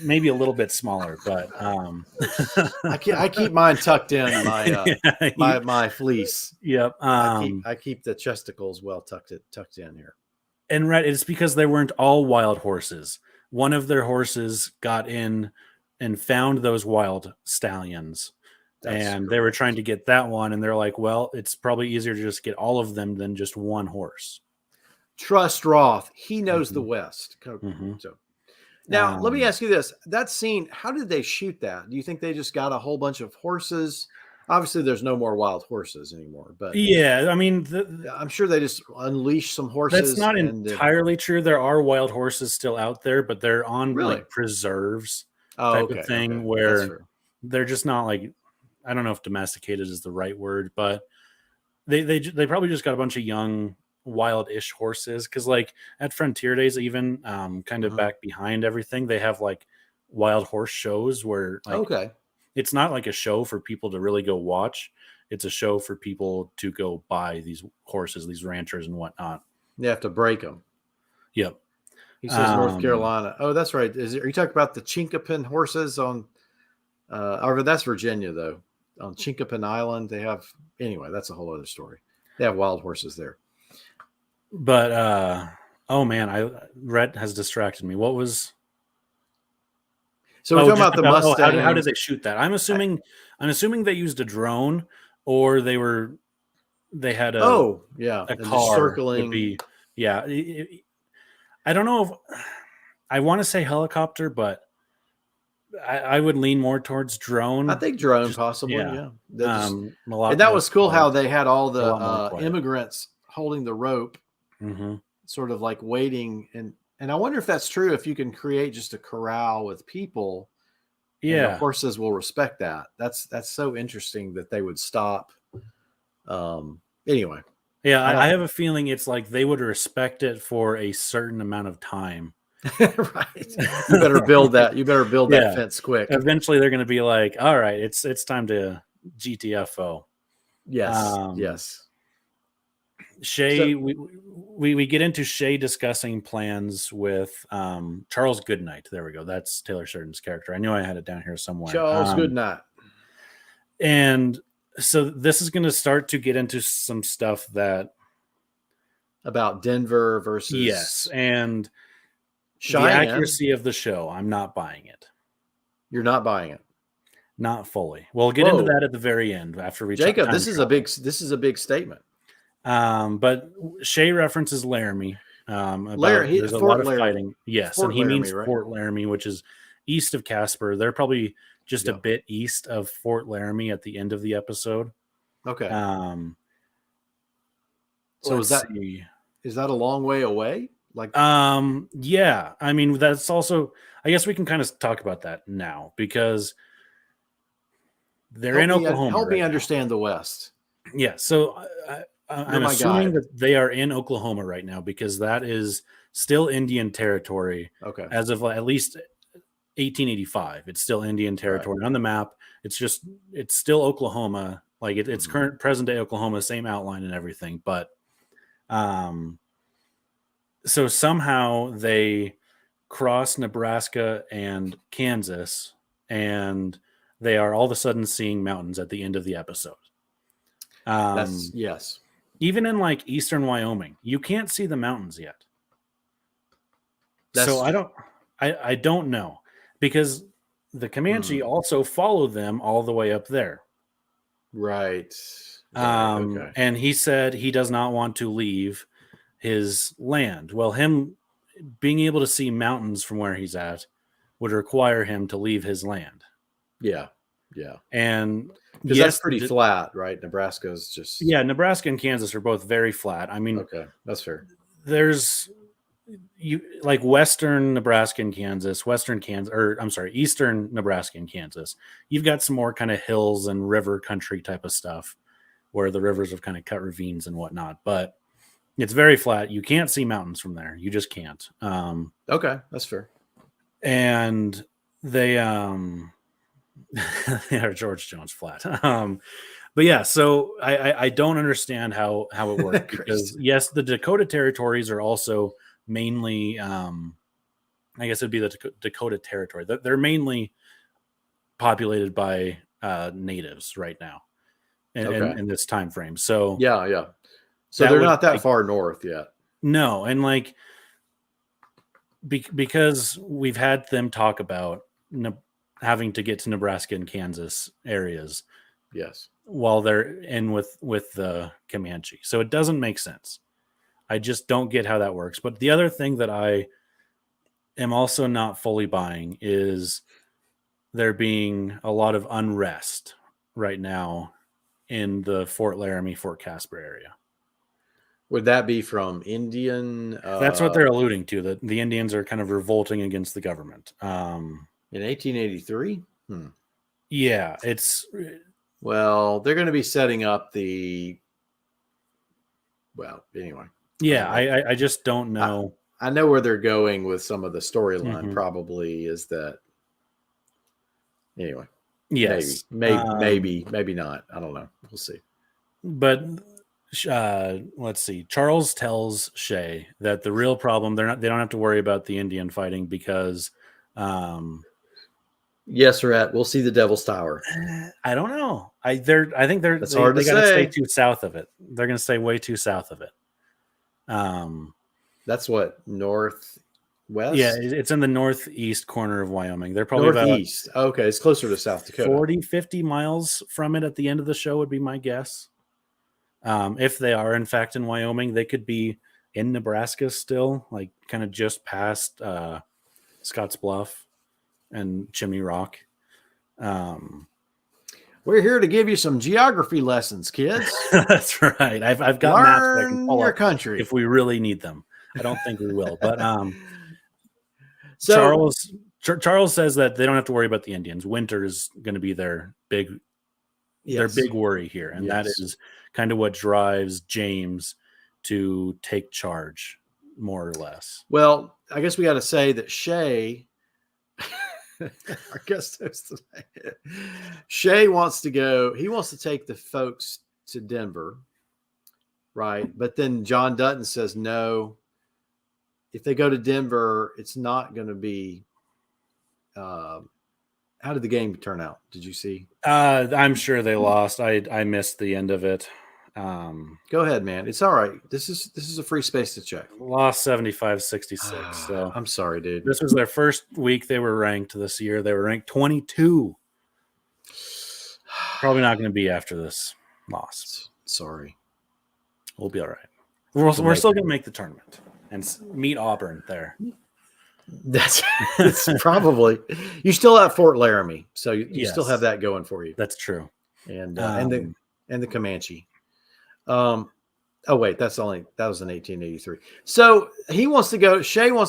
maybe a little bit smaller, but I keep mine tucked in my fleece. Yep. I keep the chesticles well tucked in here. And right, it's because they weren't all wild horses. One of their horses got in and found those wild stallions. And they were trying to get that one, and they're like, well, it's probably easier to just get all of them than just one horse. Trust Roth. He knows the Mhm. West. Mhm. So now let me ask you this. That scene, how did they shoot that? Do you think they just got a whole bunch of horses? Obviously, there's no more wild horses anymore, but Yeah, I mean, I'm sure they just unleashed some horses. that's not entirely true. There are wild horses still out there, but they're on Really? like preserves Oh, type okay, of thing okay. That's where true. they're just not like, I don't know if domesticated is the right word, but they probably just got a bunch of young wild-ish horses, because like at Frontier Days, even kind of Mhm. back behind everything, they have like wild horse shows where like Okay. it's not like a show for people to really go watch. It's a show for people to go buy these horses, these ranchers and whatnot. You have to break them. Yep. He says North Carolina. Oh, that's right. Are you talking about the Chinkapin horses on? Or that's Virginia though. On Chinkapin Island, they have. Anyway, that's a whole other story. They have wild horses there. But oh man, Rhett has distracted me. What was? So we're talking about the Mustang. How did they shoot that? I'm assuming they used a drone, or they had a a car circling. I don't know if I want to say helicopter, but I would lean more towards drone. I think drone possibly. Yeah. And that was cool how they had all the immigrants holding the rope, sort of like waiting. And I wonder if that's true. If you can create just a corral with people, and the horses will respect that. That's so interesting that they would stop. Anyway, I have a feeling it's like they would respect it for a certain amount of time. Right. You better build that. You better build that fence quick. Eventually, they're going to be like, "All right, it's time to GTFO." Yes. Yes. Shay, we get into Shay discussing plans with Charles Goodnight. There we go. That's Taylor Sheridan's character. I knew I had it down here somewhere. Charles Goodnight. And so this is going to start to get into some stuff about Denver versus and Cheyenne. The accuracy of the show. I'm not buying it. You're not buying it. Not fully. We'll get into that at the very end after we. Jacob, this is a big statement. But Shay references Laramie. There's a lot of fighting. Yes, and he means Fort Laramie, which is east of Casper. They're probably just a bit east of Fort Laramie at the end of the episode. Okay. So is that a long way away? Like, yeah. I mean, that's also. I guess we can kind of talk about that now because they're in Oklahoma. Help me understand the West. Yeah. So I'm assuming that they are in Oklahoma right now because that is still Indian territory. Okay. As of at least 1885, it's still Indian territory on the map. It's still Oklahoma. Like it's current present day Oklahoma, same outline and everything. But, so somehow they cross Nebraska and Kansas, and they are all of a sudden seeing mountains at the end of the episode. Yes. Even in like eastern Wyoming, you can't see the mountains yet. So I don't know because the Comanche also follow them all the way up there. Right. Okay. And he said he does not want to leave his land. Well, him being able to see mountains from where he's at would require him to leave his land. Yeah. Yeah. And because that's pretty flat, right? Nebraska's just Nebraska and Kansas are both very flat. I mean, okay, that's fair. There's like western Nebraska and Kansas, eastern Nebraska and Kansas. You've got some more kind of hills and river country type of stuff where the rivers have kind of cut ravines and whatnot, but it's very flat. You can't see mountains from there. You just can't. Okay, that's fair. And they they are George Jones flat. But yeah, so I don't understand how it works because yes, the Dakota territories are also mainly, I guess it'd be the Dakota territory. They're mainly populated by natives right now in this time frame. So yeah. So they're not that far north yet. No, and like because we've had them talk about having to get to Nebraska and Kansas areas. Yes. While they're in with the Comanche. So it doesn't make sense. I just don't get how that works. But the other thing that I am also not fully buying is there being a lot of unrest right now in the Fort Laramie, Fort Casper area. Would that be from Indian? That's what they're alluding to. That the Indians are kind of revolting against the government. In 1883? Yeah, it's... Well, they're going to be setting up anyway. Yeah, I just don't know. I know where they're going with some of the storyline probably is that Anyway, Yes. maybe not. I don't know. We'll see. But let's see. Charles tells Shay that the real problem, they don't have to worry about the Indian fighting because Yes, Rat. We'll see the Devil's Tower. I don't know. I think they That's hard to got to stay say. too south of it. They're going to stay way too south of it. That's what, northwest? Yeah, it's in the northeast corner of Wyoming. They're probably Northeast. Okay, it's closer to South Dakota. 40, 50 miles from it at the end of the show would be my guess. If they are, in fact, in Wyoming, they could be in Nebraska still, like kind of just past Scotts Bluff and Chimney Rock. We're here to give you some geography lessons, kids. That's right. I've got maps that I can pull your up country if we really need them. I don't think we will, but so Charles says that they don't have to worry about the Indians. Winter is going to be their big worry here, and that is kind of what drives James to take charge, more or less. Well, I guess we got to say that Shay, our guest host today, Shay wants to go. He wants to take the folks to Denver, right? But then John Dutton says no. If they go to Denver, it's not going to be. How did the game turn out? Did you see? I'm sure they lost. I missed the end of it. Go ahead, man. It's all right. This is a free space to check. Lost 75-66. So I'm sorry, dude. This was their first week they were ranked this year. They were ranked 22. Probably not going to be after this loss. Sorry. We'll be all right. We're still going to make the tournament and meet Auburn there. That's probably. You still have Fort Laramie, so you still have that going for you. That's true. And the Comanche. Oh wait, that was in 1883. So Shay wants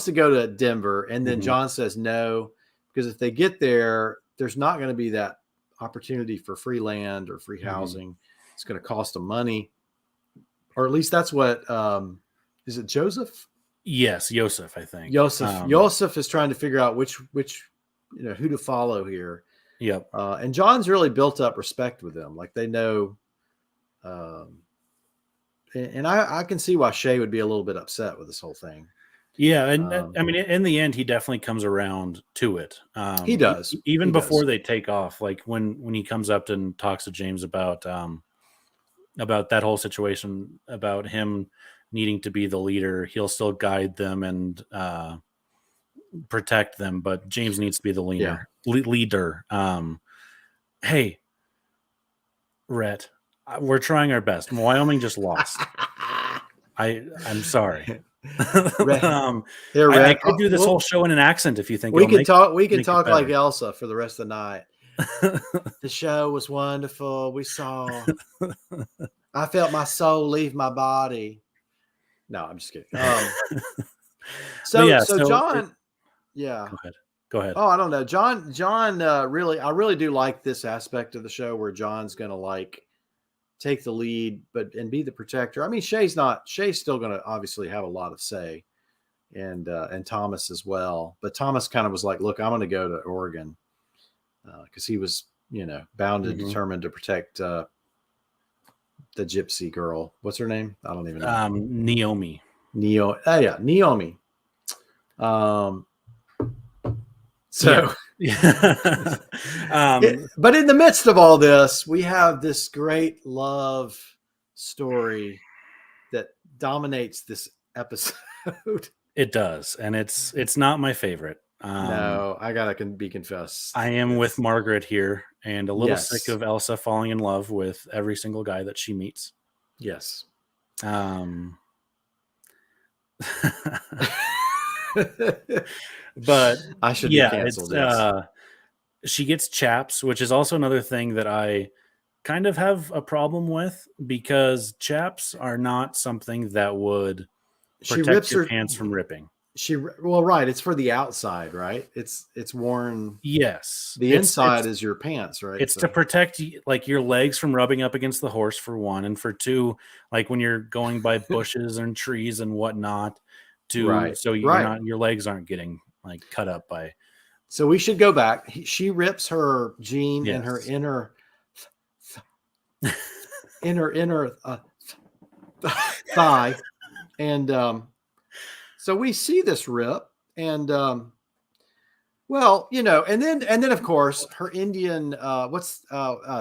to go to Denver, and then John says no, because if they get there, there's not going to be that opportunity for free land or free housing. It's going to cost them money, or at least that's what is it Joseph? Yes, Joseph, I think. Joseph is trying to figure out which who to follow here. Yep. And John's really built up respect with them. Like they know. And I can see why Shay would be a little bit upset with this whole thing. Yeah. And I mean, in the end, he definitely comes around to it. He does. Even before they take off, like when he comes up and talks to James about that whole situation, about him needing to be the leader, he'll still guide them and protect them, but James needs to be the leader. Hey, Rhett, we're trying our best. Wyoming just lost. I'm sorry. I could do this whole show in an accent if you think we can talk. We can talk like Elsa for the rest of the night. The show was wonderful. We saw. I felt my soul leave my body. No, I'm just kidding. So John, Go ahead. Oh, I don't know. John, I really do like this aspect of the show where John's going to like take the lead, and be the protector. I mean, Shay's still going to obviously have a lot of say, and Thomas as well. But Thomas kind of was like, look, I'm going to go to Oregon because he was, bound and determined to protect the gypsy girl. What's her name? I don't even know. Naomi. Naomi. But in the midst of all this, we have this great love story that dominates this episode. It does, and it's not my favorite. No, I gotta be confessed. I am with Margaret here, and a little sick of Elsa falling in love with every single guy that she meets. Yes. But I should be canceled. She gets chaps, which is also another thing that I kind of have a problem with, because chaps are not something that would protect your pants from ripping. Right. It's for the outside, right? It's worn. Yes. The inside is your pants, right? It's to protect like your legs from rubbing up against the horse, for one, and for two, like when you're going by bushes and trees and whatnot, so your legs aren't getting like cut up by So we should go back. She rips her jean and her Yes. inner thigh, and so we see this rip, and well, you know, and then of course her Indian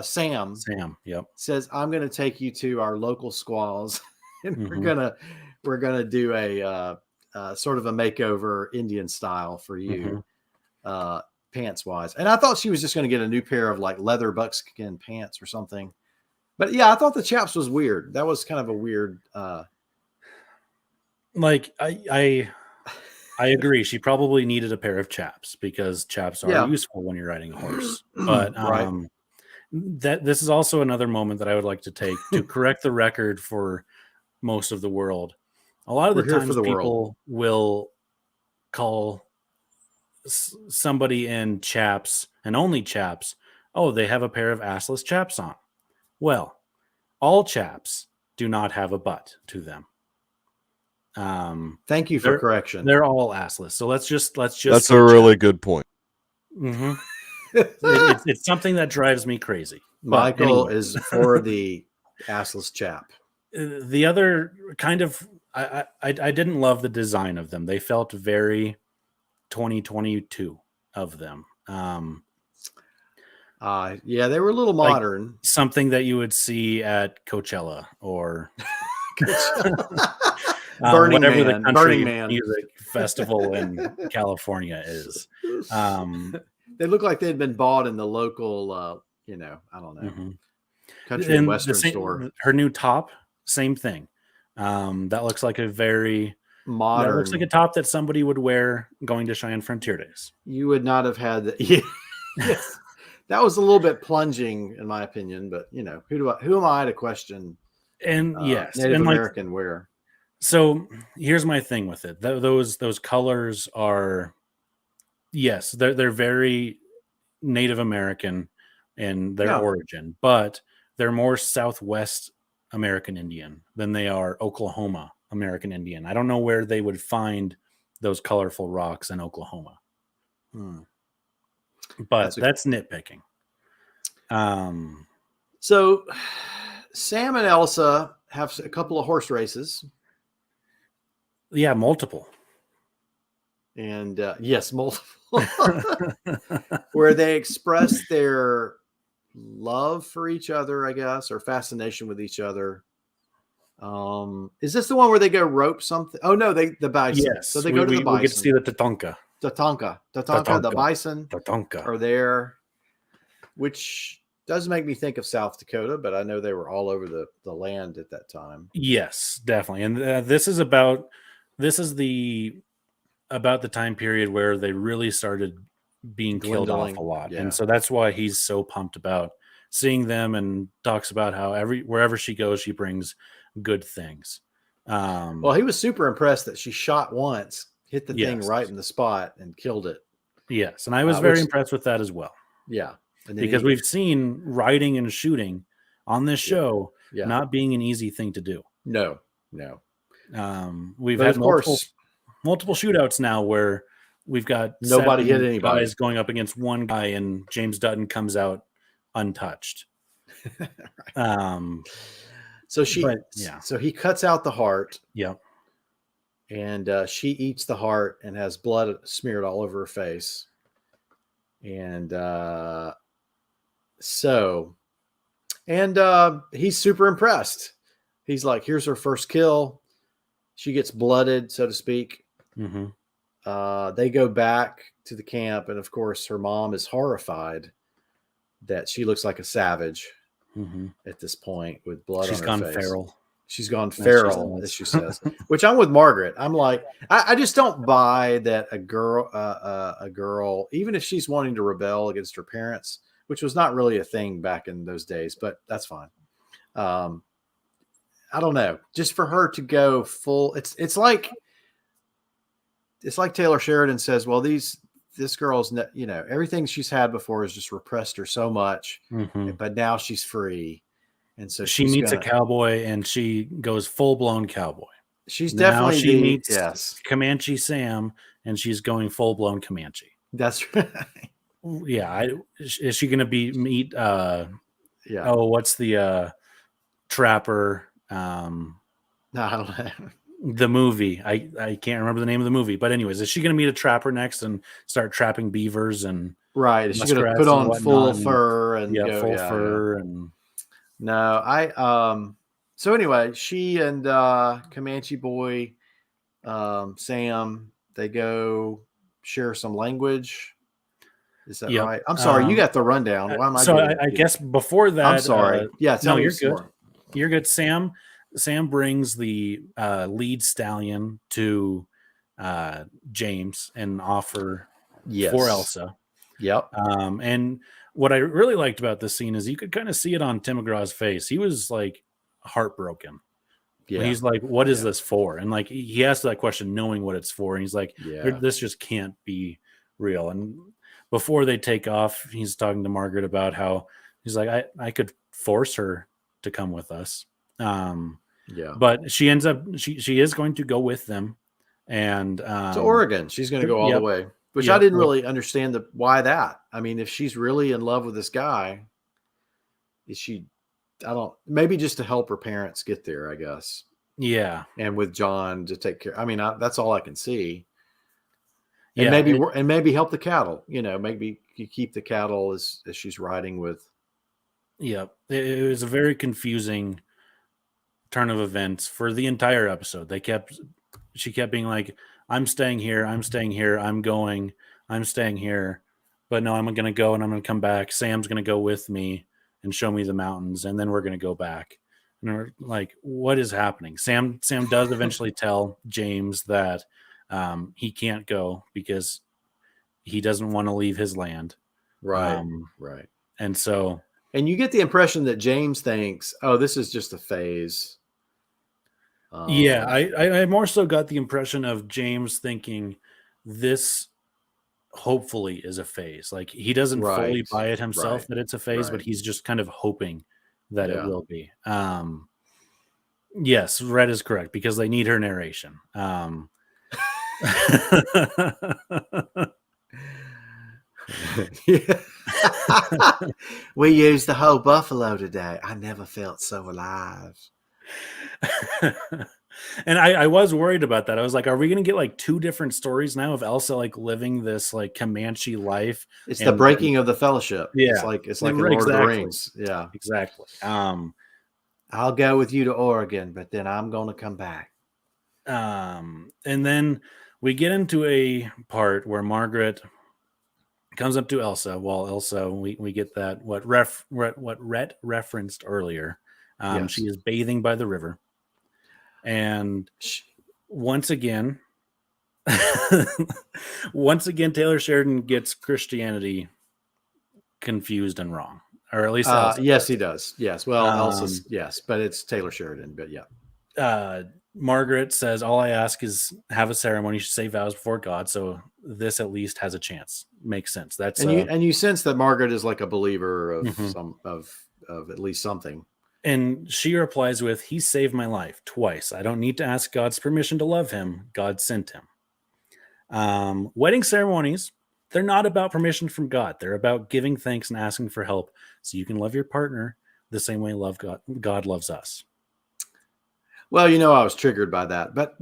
Sam Yep. says, "I'm going to take you to our local squaws, and Mhm. we're gonna do a sort of a makeover Indian style for you, pants wise." And I thought she was just going to get a new pair of like leather buckskin pants or something. But yeah, I thought the chaps was weird. That was kind of a weird. Like I agree. She probably needed a pair of chaps because chaps are Yeah. useful when you're riding a horse. But Right. that this is also another moment that I would like to take to correct the record for most of the world. A lot of We're the here for times the world. people will call somebody in chaps and only chaps, oh, they have a pair of assless chaps on. Well, all chaps do not have a butt to them. Thank you for correction. They're all assless. So let's just That's say a really good point. Mhm. It's something that drives me crazy. But Michael anyway. is for the assless chap. The other kind of I didn't love the design of them. They felt very 2022 of them. Yeah, they were a little Like modern. something that you would see at Coachella or Burning whatever Man, the country Burning Man. music festival in California is. They look like they'd been bought in the local, I don't know, country and western store. Her new top, same thing. That looks like a very Modern. That looks like a top that somebody would wear going to Cheyenne Frontier Days. You would not have had that. Yes. That was a little bit plunging, in my opinion. But who am I to question? And yes, Native and American wear. So here's my thing with it. Those colors are, yes, they're very Native American in their origin, but they're more Southwest American Indian than they are Oklahoma American Indian. I don't know where they would find those colorful rocks in Oklahoma. But that's nitpicking. So Sam and Elsa have a couple of horse races. Yeah, multiple. And yes, multiple. Where they express their love for each other, I guess, or fascination with each other. Is this the one where they go rope something? Oh no, the bison. Yes. So they go to the bison. We get to see the Tatanka. The bison Tatanka are there, which does make me think of South Dakota, but I know they were all over the land at that time. Yes, definitely. And this is about the time period where they really started being killed off a lot. Yeah. And so that's why he's so pumped about seeing them and talks about how wherever she goes, she brings good things. Well, he was super impressed that she shot once, hit the thing Yes. right in the spot and killed it. Yes. And I was very impressed with that as well. Yeah. Because we've seen riding and shooting on this show not being an easy thing to do. No. We've But had of course, multiple shootouts now where we've got nobody 7 hit anybody. guys going up against one guy and James Dutton comes out untouched. So he cuts out the heart. Yeah. And she eats the heart and has blood smeared all over her face. And he's super impressed. He's like, here's her first kill. She gets blooded, so to speak. Mm-hmm. They go back to the camp. And of course, her mom is horrified that she looks like a savage at this point with blood on her face. She's gone feral. She's gone feral, as she says, which I'm with Margaret. I'm like, I just don't buy that a girl, even if she's wanting to rebel against her parents, which was not really a thing back in those days, but that's fine. I don't know, just for her to go full, it's like Taylor Sheridan says, well, this girl's, everything she's had before has just repressed her so much, but now she's free. And so she meets a cowboy and she goes full blown cowboy. She's definitely meets Comanche Sam and she's going full blown Comanche. That's right. Yeah, is she going to meet? Yeah. Oh, what's the Trapper? No, I don't know. The movie. I can't remember the name of the movie, but anyways, is she going to meet a trapper next and start trapping beavers and Right. Is she going to muskrats put and on whatnot? full And, fur and yeah, go? full Yeah, fur yeah. and No, so anyway, she and Comanche boy, Sam, they go share some language. Is that yep. right? I'm sorry, you got the rundown. Why am I So getting I guess before that, I'm sorry. Yeah, tell no, me you're some good. more. You're good. Sam brings the lead stallion to James and offer for Yes. Elsa. Yep. And what I really liked about this scene is you could kind of see it on Tim McGraw's face. He was like heartbroken. Yeah. He's like, "What is this for?" And like he asked that question knowing what it's for, and he's like, Yeah. "This just can't be real." And before they take off, he's talking to Margaret about how he's like, I could force her to come with us. Yeah. But she ends up she is going to go with them, and To Oregon. She's going to go all the way, which I didn't really understand why that. I mean, if she's really in love with this guy, is she? I don't. Maybe just to help her parents get there, I guess. Yeah, and with John to take care. I mean, that's all I can see. And maybe help the cattle. You know, maybe you keep the cattle as she's riding with. Yeah, it was a very confusing turn of events for the entire episode. She kept being like, "I'm staying here. I'm staying here. I'm going. I'm staying here." But no, I'm going to go and I'm going to come back. Sam's going to go with me and show me the mountains, and then we're going to go back. And we're like, what is happening? Sam does eventually tell James that he can't go because he doesn't want to leave his land. Right. Right. And so, and you get the impression that James thinks, "Oh, this is just a phase." Yeah, I more so got the impression of James thinking this hopefully is a phase. Like he doesn't fully buy it himself that it's a phase, but he's just kind of hoping that it will be. Yes, Red is correct because they need her narration. We used the whole buffalo today. I never felt so alive. And I was worried about that. I was like, are we going to get like two different stories now of Elsa like living this like Comanche life? It's the breaking of the fellowship. Yeah, it's like in Lord of the Rings. Yeah, exactly. I'll go with you to Oregon, but then I'm going to come back. And then we get into a part where Margaret comes up to Elsa. While Elsa, we get that what Rhett referenced earlier. Yes. She is bathing by the river. And once again, Taylor Sheridan gets Christianity confused and wrong, or at least Elsa yes, he does. Yes, well, Elsa's yes, but it's Taylor Sheridan. But yeah, Margaret says, "All I ask is have a ceremony, say vows before God, so this at least has a chance." Makes sense. That's and you sense that Margaret is like a believer of some of at least something. And she replies with, "He saved my life twice. I don't need to ask God's permission to love him. God sent him." Wedding ceremonies, they're not about permission from God. They're about giving thanks and asking for help so you can love your partner the same way God loves us. Well, I was triggered by that, but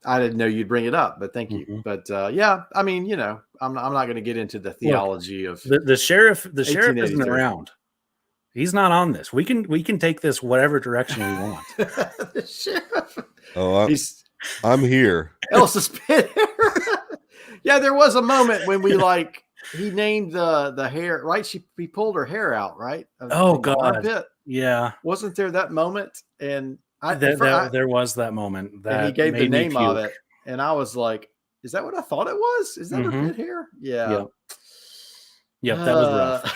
I didn't know you'd bring it up, but thank you. But yeah, I mean, I'm not going to get into the theology of the sheriff. The sheriff isn't around. He's not on this. We can take this whatever direction we want. The sheriff. Oh, I'm here. Elsa Spit. Yeah, there was a moment when he named the hair, right? He pulled her hair out, right? Oh God. Armpit. Yeah. Wasn't there that moment? And there was that moment that and he gave the name of it. And I was like, is that what I thought it was? Is that her pit hair? Yeah. Yep, that was rough.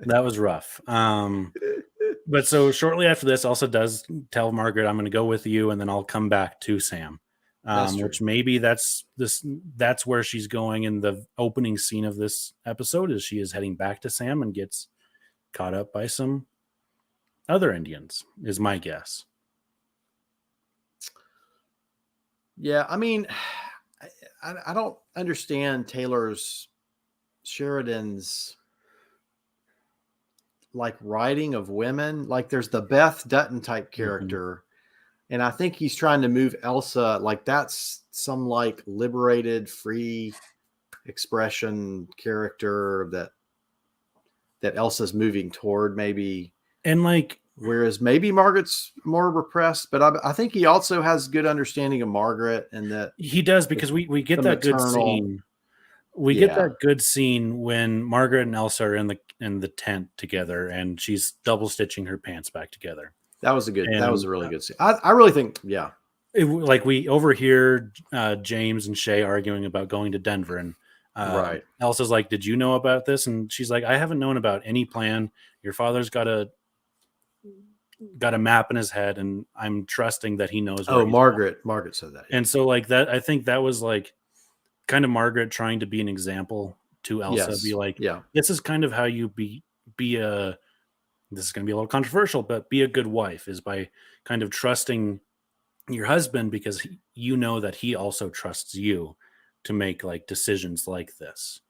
That was rough. But so shortly after this, Elsa does tell Margaret, "I'm going to go with you, and then I'll come back to Sam." Which maybe that's where she's going in the opening scene of this episode. Is she is heading back to Sam and gets caught up by some other Indians? Is my guess. Yeah, I mean, I don't understand Taylor's Sheridan's like writing of women. Like there's the Beth Dutton type character, and I think he's trying to move Elsa like that's some like liberated, free expression character that Elsa's moving toward, maybe. And like, whereas maybe Margaret's more repressed, but I think he also has good understanding of Margaret, and that he does, because we get that good scene. We get that good scene when Margaret and Elsa are in the tent together, and she's double stitching her pants back together. That was a really good scene. I really think, yeah. Like we overhear James and Shay arguing about going to Denver, and right. Elsa's like, "Did you know about this?" And she's like, "I haven't known about any plan. Your father's got a map in his head, and I'm trusting that he knows." Margaret said that. Yeah. And so like that, I think that was like kind of Margaret trying to be an example to Elsa. Yes. Be like, yeah, this is kind of how you be a, this is going to be a little controversial, but be a good wife is by kind of trusting your husband, because you know that he also trusts you to make like decisions like this.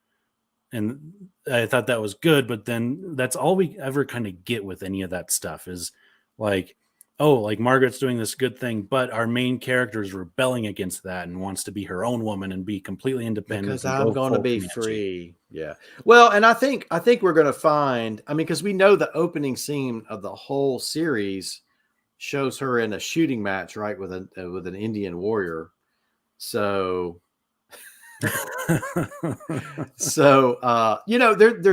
And I thought that was good, but then that's all we ever kind of get with any of that stuff is like, oh, like Margaret's doing this good thing, but our main character is rebelling against that and wants to be her own woman and be completely independent. Because I'm going to be free. Yeah. Well, and I think we're going to find, I mean, because we know the opening scene of the whole series shows her in a shooting match, right, with an Indian warrior. So, there's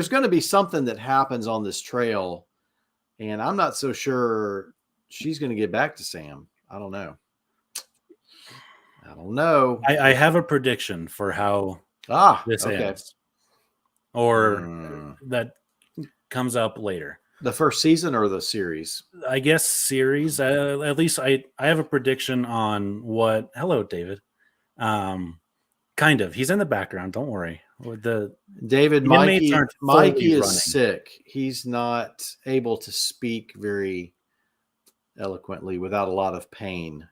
going to be something that happens on this trail, and I'm not so sure she's going to get back to Sam. I don't know. I have a prediction for how this ends, or that comes up later. The first season or the series? I guess series. At least I have a prediction on what. Hello, David. Kind of. He's in the background. Don't worry. Mikey is sick. He's not able to speak very eloquently without a lot of pain.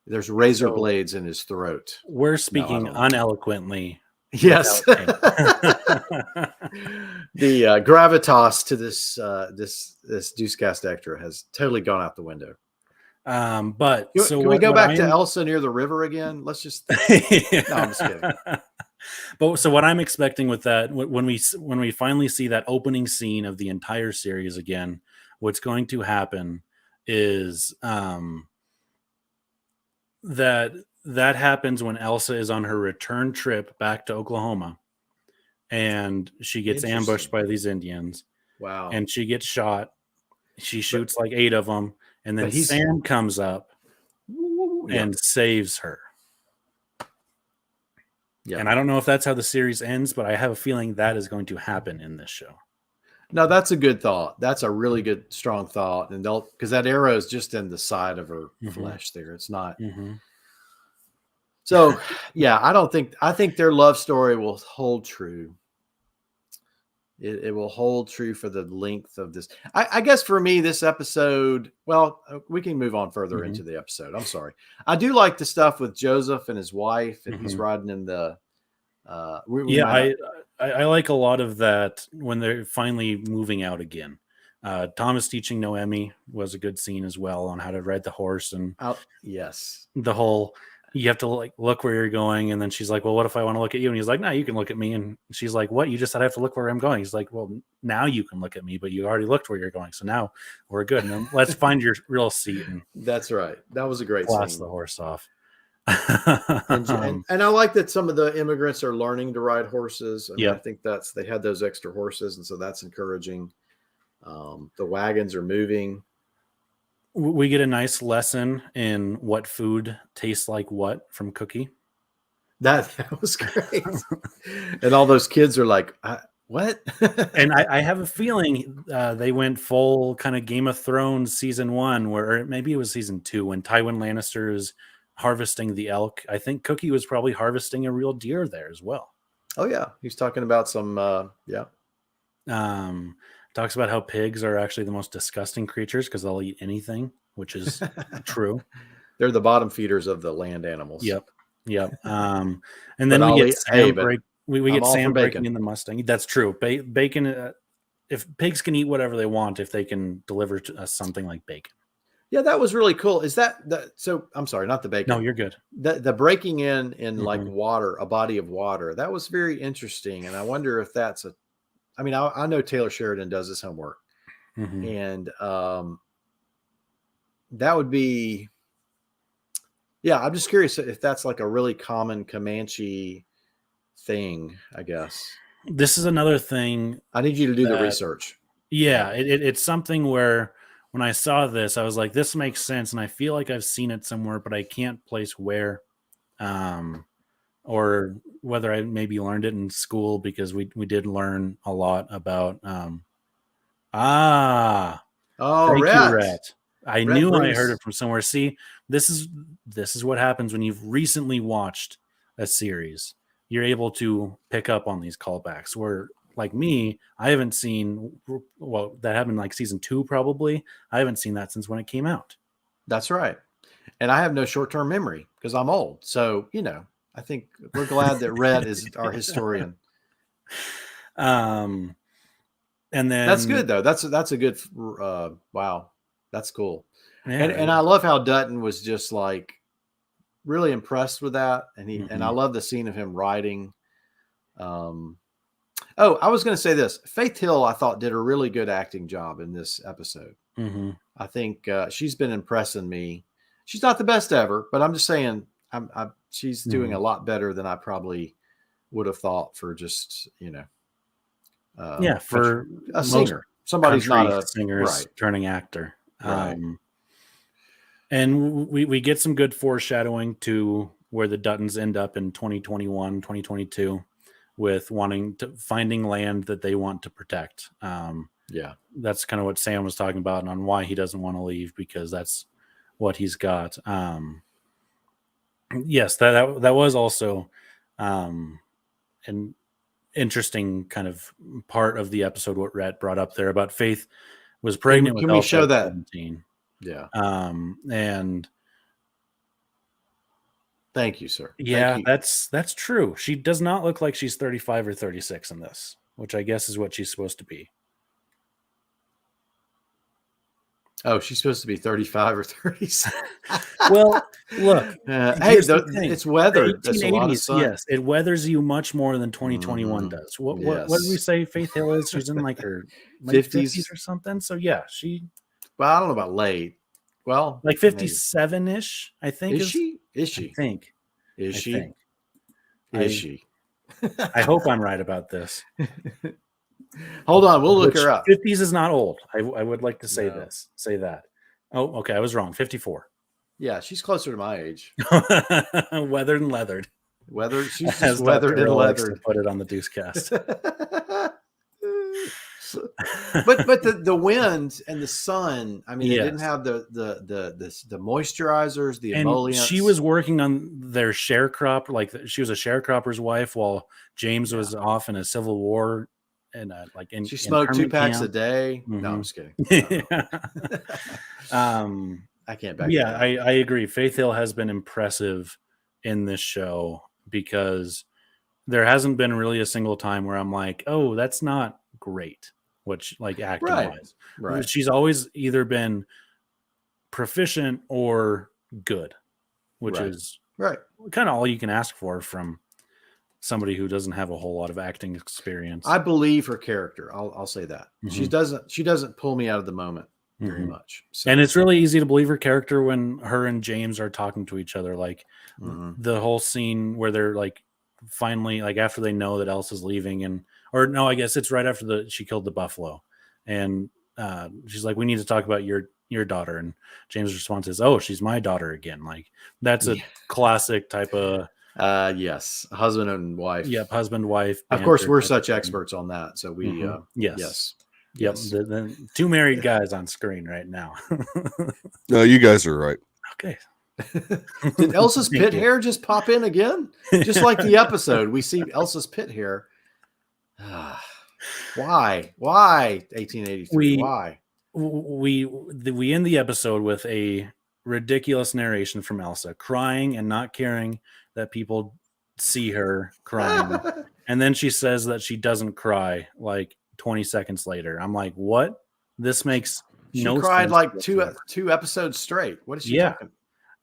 There's razor blades in his throat. We're speaking uneloquently. Yes. The gravitas to this Deucecast Extra has totally gone out the window. But can we go back to Elsa near the river again? Let's just. No, I'm just kidding. But so what I'm expecting with that, when we finally see that opening scene of the entire series again, what's going to happen is that happens when Elsa is on her return trip back to Oklahoma, and she gets ambushed by these Indians. Wow. And she gets shot. She shoots like 8 of them, and then Sam comes up and saves her. Yeah. And I don't know if that's how the series ends, but I have a feeling that is going to happen in this show. No, that's a good thought. That's a really good, strong thought. And because that arrow is just in the side of her flesh there. It's not. Mm-hmm. So, yeah, I think their love story will hold true. It will hold true for the length of this. I guess for me, this episode, well, we can move on further into the episode. I'm sorry. I do like the stuff with Joseph and his wife, and he's riding in the. I like a lot of that when they're finally moving out again. Thomas teaching Noemi was a good scene as well on how to ride the horse, and the whole. You have to like look where you're going, and then she's like, well, what if I want to look at you? And he's like, no, you can look at me. And she's like, what? You just said I have to look where I'm going. He's like, well, now you can look at me, but you already looked where you're going, so now we're good. And then let's find your real seat. And that's right. That was a great blast scene. The horse off. and I like that some of the immigrants are learning to ride horses. I think they had those extra horses, and so that's encouraging. The wagons are moving. We get a nice lesson in what food tastes like what from Cookie. That was great. And all those kids are like, what? And I have a feeling they went full kind of Game of Thrones season 1, or maybe it was season 2 when Tywin Lannister is harvesting the elk. I think Cookie was probably harvesting a real deer there as well. Oh, yeah. He's talking about some, talks about how pigs are actually the most disgusting creatures because they'll eat anything, which is true. They're the bottom feeders of the land animals. Yep. And then we get Sam We I'm get all for Sam breaking bacon. in the Mustang. That's true. Bacon. If pigs can eat whatever they want, if they can deliver to us something like bacon. Yeah, that was really cool. Is that so? I'm sorry, not the bacon. No, you're good. The breaking in like Mhm. water, a body of water. That was very interesting, and I wonder if that's a. I mean, I know Taylor Sheridan does his homework, Mhm. and that would be. Yeah, I'm just curious if that's like a really common Comanche thing. I guess This is another thing. I need you to do the that- research. Yeah, it's something where when I saw this, I was like, this makes sense, and I feel like I've seen it somewhere, but I can't place where, or whether I maybe learned it in school, because we did learn a lot about. Oh, Thank you, Rhett. Rhett. I Rhett knew I brings- heard it from somewhere. See, this is what happens when you've recently watched a series. You're able to pick up on these callbacks. Where, like me, I haven't seen. Well, that happened like season 2, probably. I haven't seen that since when it came out. That's right. And I have no short-term memory because I'm old. So, I think we're glad that Rhett is our historian. And then That's good though. That's a good wow. That's cool. Yeah, And I love how Dutton was just like really impressed with that. And and I love the scene of him riding. I was going to say this. Faith Hill, I thought, did a really good acting job in this episode. mhm. I think she's been impressing me. She's not the best ever, but I'm just saying she's doing a lot better than I probably would have thought for just, For a most singer. Somebody's not country a singers right. turning actor. Right. And we get some good foreshadowing to where the Duttons end up in 2021, 2022 with finding land that they want to protect. Yeah. That's kind of what Sam was talking about, and on why he doesn't want to leave, because that's what he's got. Yes, that was also an interesting kind of part of the episode, what Rhett brought up there about Faith was pregnant with Can we Elsa show at that? 17. Yeah. And Thank you, sir. yeah, Thank you. that's true. She does not look like she's 35 or 36 in this, which I guess is what she's supposed to be. Oh, she's supposed to be 35 or 36. Well, look, hey, here's the thing. it's weathered. The That's a lot of 1880s, sun. yes, it weathers you much more than 2021 Mhm. does. What did we Yes. say Faith Hill is? She's in like her late 50s. 50s or something. So yeah, she Well, I don't know about late. Well, like 57-ish, I think. maybe. Is she? Is I she? think. Is I she? think. Is she? I hope I'm right about this. Hold on, we'll look Which her up. 50s is not old. I would like to say No. say that. Oh, okay, I was wrong. 54. Yeah, she's closer to my age. Weathered and leathered. Weathered. She's As just weathered Dr. and Earl likes to leathered. put it on the Deuce Cast. but the wind and the sun. I mean, they didn't Yes. have the moisturizers, the And emollients. she was working on their sharecrop, like she was a sharecropper's wife, while James was off in a Civil War, and She smoked 2 packs a day. No, Mhm. I'm just kidding. um, I can't back. yeah, that. I agree. Faith Hill has been impressive in this show, because there hasn't been really a single time where I'm like, oh, that's not great, which like acting wise. Right. She's always either been proficient or good, which Right. is Right. kind of all you can ask for from somebody who doesn't have a whole lot of acting experience. I believe her character. I'll say that. She Mhm. doesn't pull me out of the moment very Mhm. much. So, And it's really easy to believe her character when her and James are talking to each other. Like mhm. the whole scene where they're like finally, like after they know that Elsa's leaving, or no, I guess it's right after she killed the buffalo, and she's like, "We need to talk about your daughter." And James' response is, "Oh, she's my daughter again." Like that's a classic type of Yes, husband and wife. yep, husband wife. Of course, banter we're type of such thing. experts on that. So we, Mhm. yes. Yep, Yes. the two married guys on screen right now. No, you guys are right. Okay. Did Elsa's Thank pit you. hair just pop in again? Just like the episode, we see Elsa's pit hair. Why? 1883? Why? We end the episode with a ridiculous narration from Elsa, crying and not caring that people see her crying, And then she says that she doesn't cry like 20 seconds later. I'm like, what? This makes She no cried sense like whatsoever. two episodes straight. What is she Yeah. talking?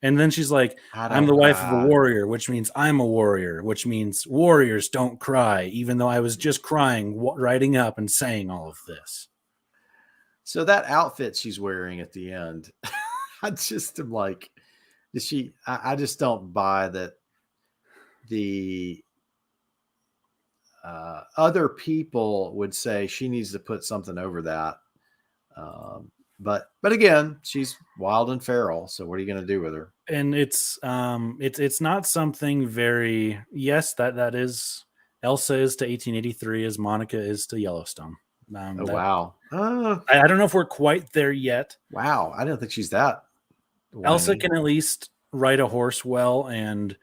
And then she's like, I I'm the don't wife of a cry. warrior, which means I'm a warrior, which means warriors don't cry, even though I was just crying, writing up and saying all of this. So that outfit she's wearing at the end, I just am like, is she? I just don't buy that. The other people would say she needs to put something over that. But again, she's wild and feral. So what are you going to do with her? And it's not something very, yes, that is, Elsa is to 1883 as Monica is to Yellowstone. Wow. I don't know if we're quite there yet. Wow. I didn't think she's that. Elsa whiny. can at least ride a horse well and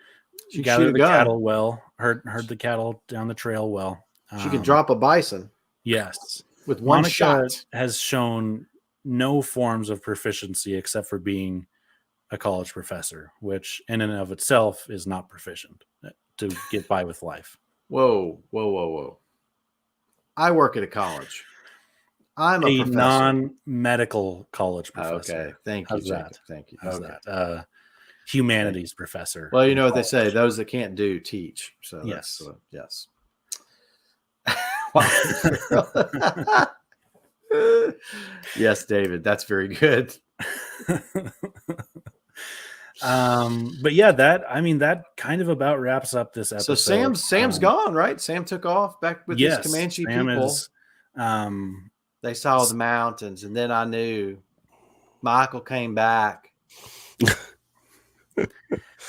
She can gather shoot a the gun. cattle well, herd the cattle down the trail well. She can drop a bison. Yes. With one Monica shot. has shown no forms of proficiency except for being a college professor, which in and of itself is not proficient to get by with life. Whoa. I work at a college. I'm a professor. Non-medical college professor. Okay. Thank you, How's Jacob. that? Thank you. How's Okay. that? Humanities professor. Well, you in know what they college. say, those that can't do teach. So Yes. Yes. Yes, David, that's very good. But yeah, that kind of about wraps up this episode. So Sam's gone, right? Sam took off back with his Comanche Sam people. is, They saw the mountains, and then I knew Michael came back.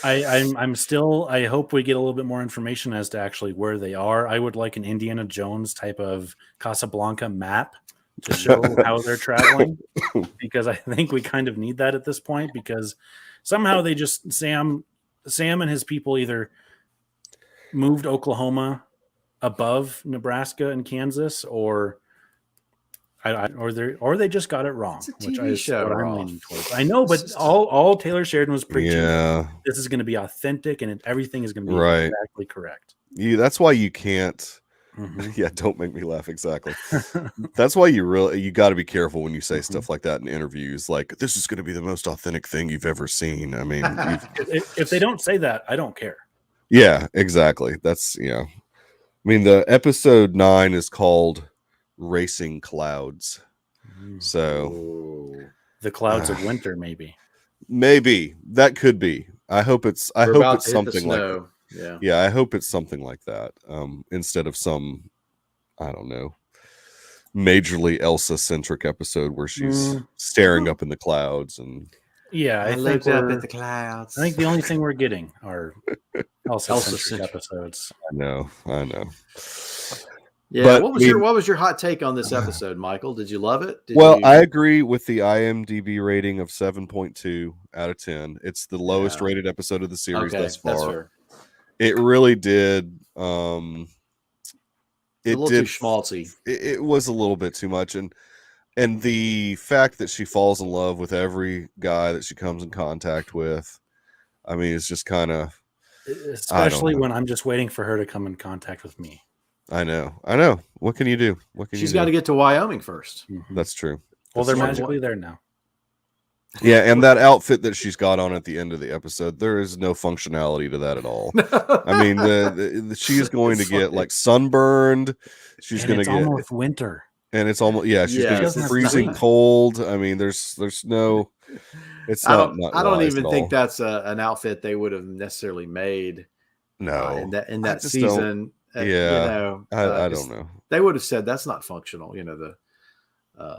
I'm still, I hope we get a little bit more information as to actually where they are. I would like an Indiana Jones type of Casablanca map to show how they're traveling, because I think we kind of need that at this point, because somehow they just, Sam and his people either moved Oklahoma above Nebraska and Kansas, or they just got it wrong, It's a which TV is show, what I'm Roth. leaning towards. I know, but all Taylor Sheridan was preaching. Yeah. This is going to be authentic, and everything is going to be Right. exactly correct. That's why you can't. Mhm. Yeah, don't make me laugh. Exactly. That's why you got to be careful when you say stuff like that in interviews. Like, this is going to be the most authentic thing you've ever seen. I mean, If they don't say that, I don't care. yeah, exactly. That's I mean, the episode 9 is called Racing Clouds. So The clouds of winter, maybe. maybe that could be. I hope it's something like that. Yeah. I hope it's something like that. Instead of some, I don't know, majorly Elsa centric episode where she's staring up in the clouds and Yeah, I think looked up we're- at the clouds. I think the only thing we're getting are Elsa-centric Elsa-centric. episodes. I know. Yeah. But, what was I mean- what was your hot take on this episode, Michael? Did you love it? I agree with the IMDb rating of 7.2 out of 10. It's the lowest rated episode of the series thus far. That's fair. It really did. It's a little too schmaltzy. It was a little bit too much, and the fact that she falls in love with every guy that she comes in contact with, I mean, it's just kind of, Especially when I'm just waiting for her to come in contact with me. I know. What can you do? She's got to get to Wyoming first. That's true. Well, they're That's magically there now. Yeah, and that outfit that she's got on at the end of the episode, there is no functionality to that at all. I mean, she's going to get like sunburned. She's going to get almost winter, and it's almost she's going to doesn't get have freezing time. cold. I mean, there's no. It's I not. don't wise even at think all. that's an outfit they would have necessarily made. No, in that just season. don't- I don't know. They would have said that's not functional.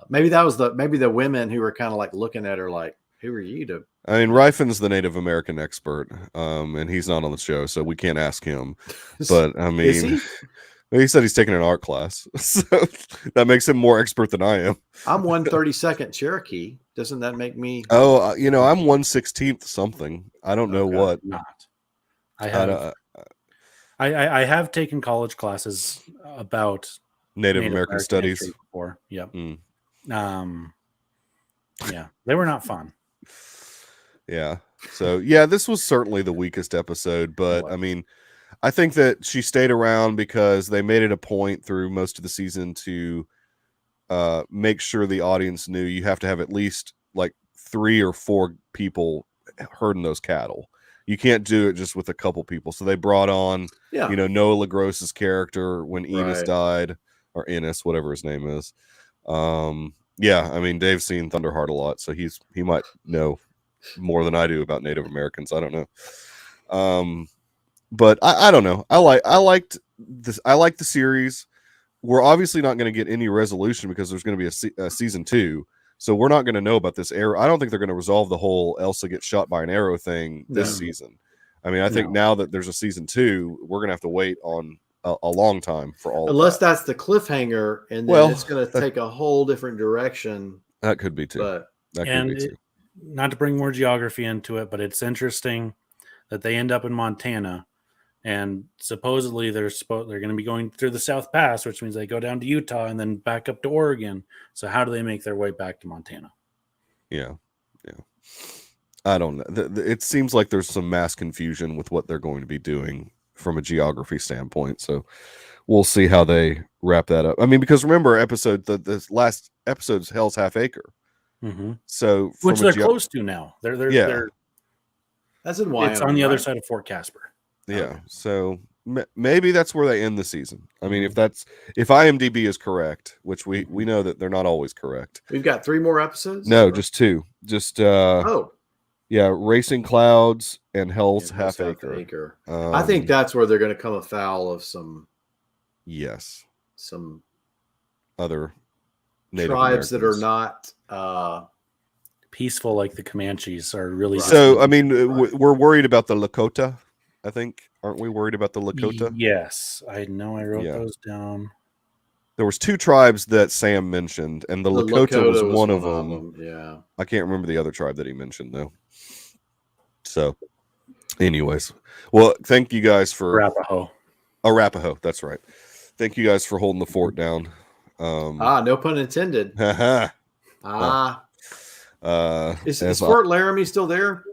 Maybe that was maybe the women who were kind of like looking at her like, who are you to? I mean, Ryfun's the Native American expert, and he's not on the show, so we can't ask him. But I Is mean, he? he said he's taking an art class, so that makes him more expert than I am. I'm 1/32 Cherokee. Doesn't that make me? Oh, I'm 1/16 something. I don't know Okay. what. Not. I have taken college classes about Native American studies. history before. Yep. Mm. Yeah, they were not fun. Yeah. So yeah, this was certainly the weakest episode, but was. I mean, I think that she stayed around because they made it a point through most of the season to make sure the audience knew you have to have at least like 3 or 4 people herding those cattle. You can't do it just with a couple people. So they brought on, Noah LaGrosse's character when Enos died, or Ennis, whatever his name is. Yeah, I mean, Dave's seen Thunderheart a lot, so he might know more than I do about Native Americans. I don't know. But I don't know. I liked this. I like the series. We're obviously not going to get any resolution because there's going to be a season 2. So we're not going to know about this arrow. I don't think they're going to resolve the whole Elsa gets shot by an arrow thing this season. I mean, I think now that there's a season 2, we're going to have to wait on a long time for all. Unless that's the cliffhanger, and then it's going to take a whole different direction. That could be too. But that could be too. Not to bring more geography into it, but it's interesting that they end up in Montana. And supposedly they're going to be going through the South Pass, which means they go down to Utah and then back up to Oregon. So how do they make their way back to Montana? Yeah. I don't know. It seems like there's some mass confusion with what they're going to be doing from a geography standpoint. So we'll see how they wrap that up. I mean, because remember, the last episode's Hell's Half Acre. Mm-hmm. So which they're close to now. They're that's in Wyoming. It's on the other side of Fort Casper. Yeah, okay. So maybe that's where they end the season. I mean, if IMDb is correct, which we know that they're not always correct. We've got 3 more episodes? No, just 2. Just yeah, Racing Clouds and Hell's Half Acre. I think that's where they're going to come afoul of some other Native tribes Americans that are not peaceful like the Comanches are really. So I mean, we're worried about the Lakota. I think, aren't we worried about the Lakota? Yes, I know. I wrote those down. There was 2 tribes that Sam mentioned, and the Lakota was one of them. Yeah, I can't remember the other tribe that he mentioned though. So, anyways, well, thank you guys for Arapaho. That's right. Thank you guys for holding the fort down. No pun intended. Is Fort Laramie still there?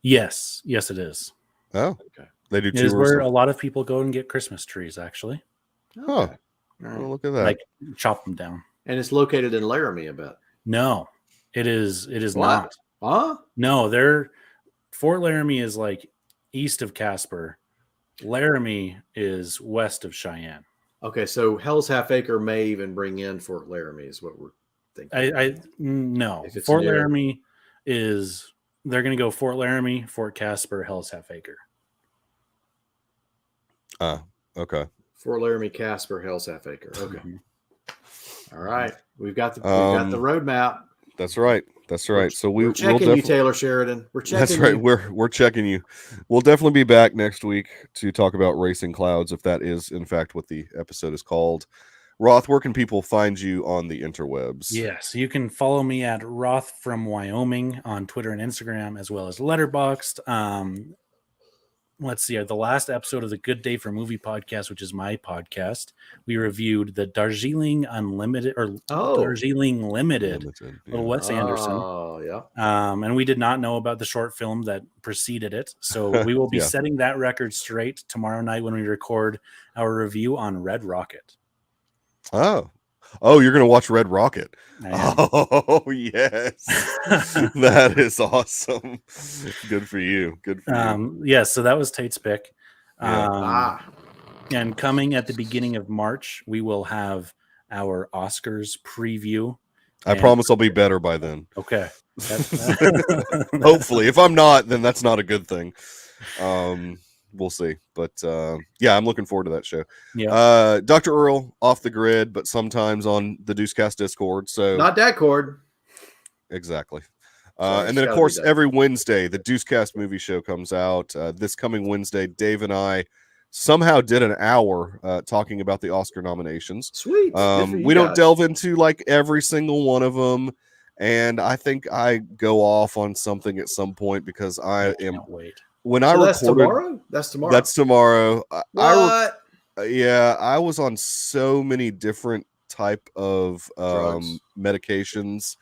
Yes, it is. Oh, okay. They do. It is where a lot of people go and get Christmas trees. Actually. Oh, well, look at that! Like chop them down. And it's located in Laramie, I bet. No, it is. It is not. Huh? No, Fort Laramie is like east of Casper. Laramie is west of Cheyenne. Okay, so Hell's Half Acre may even bring in Fort Laramie, is what we're thinking. No. Fort Laramie is. They're going to go Fort Laramie, Fort Casper, Hell's Half Acre. Okay. Fort Laramie, Casper, Hell's Half Acre. Okay. All right. We've got the roadmap. That's right. So we're checking you, Taylor Sheridan. We're checking. That's right. We're checking you. We'll definitely be back next week to talk about Racing Clouds, if that is in fact what the episode is called. Roth, where can people find you on the interwebs? Yes, you can follow me at Roth from Wyoming on Twitter and Instagram, as well as Letterboxd. Let's see, the last episode of the Good Day for Movie podcast, which is my podcast, we reviewed the Darjeeling Unlimited Darjeeling Limited, little Wes Anderson. Oh, yeah. And we did not know about the short film that preceded it. So we will be setting that record straight tomorrow night when we record our review on Red Rocket. Oh, you're going to watch Red Rocket. Oh, yes. That is awesome. Good for you. Yes, so that was Tate's pick. And coming at the beginning of March, we will have our Oscars preview. I promise I'll be better by then. Okay. Hopefully. If I'm not, then that's not a good thing. We'll see. But I'm looking forward to that show. Yeah. Dr. Earl off the grid, but sometimes on the Deucecast Discord. So not that cord. Exactly. And then of course every Wednesday the Deucecast movie show comes out. This coming Wednesday, Dave and I somehow did an hour talking about the Oscar nominations. Sweet. We don't delve into like every single one of them. And I think I go off on something at some point because I am wait. When I recorded, tomorrow? That's tomorrow. That's tomorrow. What? I was on so many different type of Drugs. medications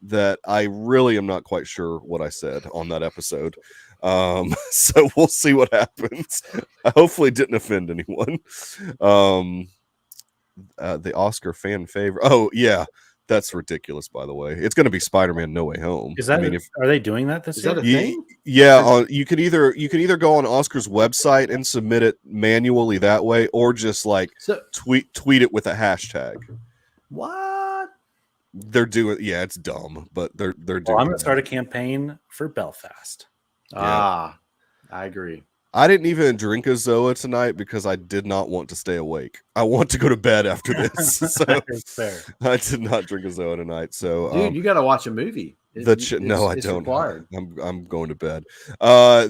that I really am not quite sure what I said on that episode. So we'll see what happens. I hopefully didn't offend anyone. The Oscar fan favorite. Oh yeah, that's ridiculous. By the way, it's going to be Spider-Man: No Way Home. Is that? I mean, are they doing that this Is year? that a thing? yeah, you could either go on Oscar's website and submit it manually that way, or just like So tweet it with a hashtag. what? They're doing, yeah, it's dumb, but they're doing. Well, I'm going to start a that. campaign for Belfast. Ah, I agree. I didn't even drink a Zoa tonight because I did not want to stay awake. I want to go to bed after this, so It's fair. I did not drink a Zoa tonight. So, Dude, you got to watch a movie. no, I it's don't. Required. I'm going to bed.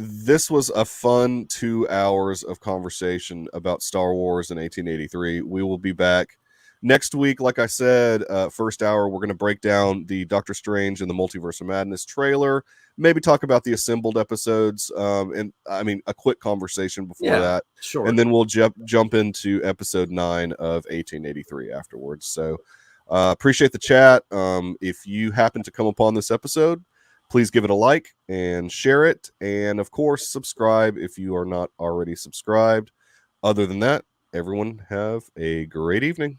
This was a fun 2 hours of conversation about Star Wars in 1883. We will be back next week. Like I said, first hour, we're going to break down the Doctor Strange and the Multiverse of Madness trailer. Maybe talk about the assembled episodes. And I mean, a quick conversation before that. Sure. And then we'll jump into episode 9 of 1883 afterwards. So appreciate the chat. If you happen to come upon this episode, please give it a like and share it. And of course, subscribe if you are not already subscribed. Other than that, everyone have a great evening.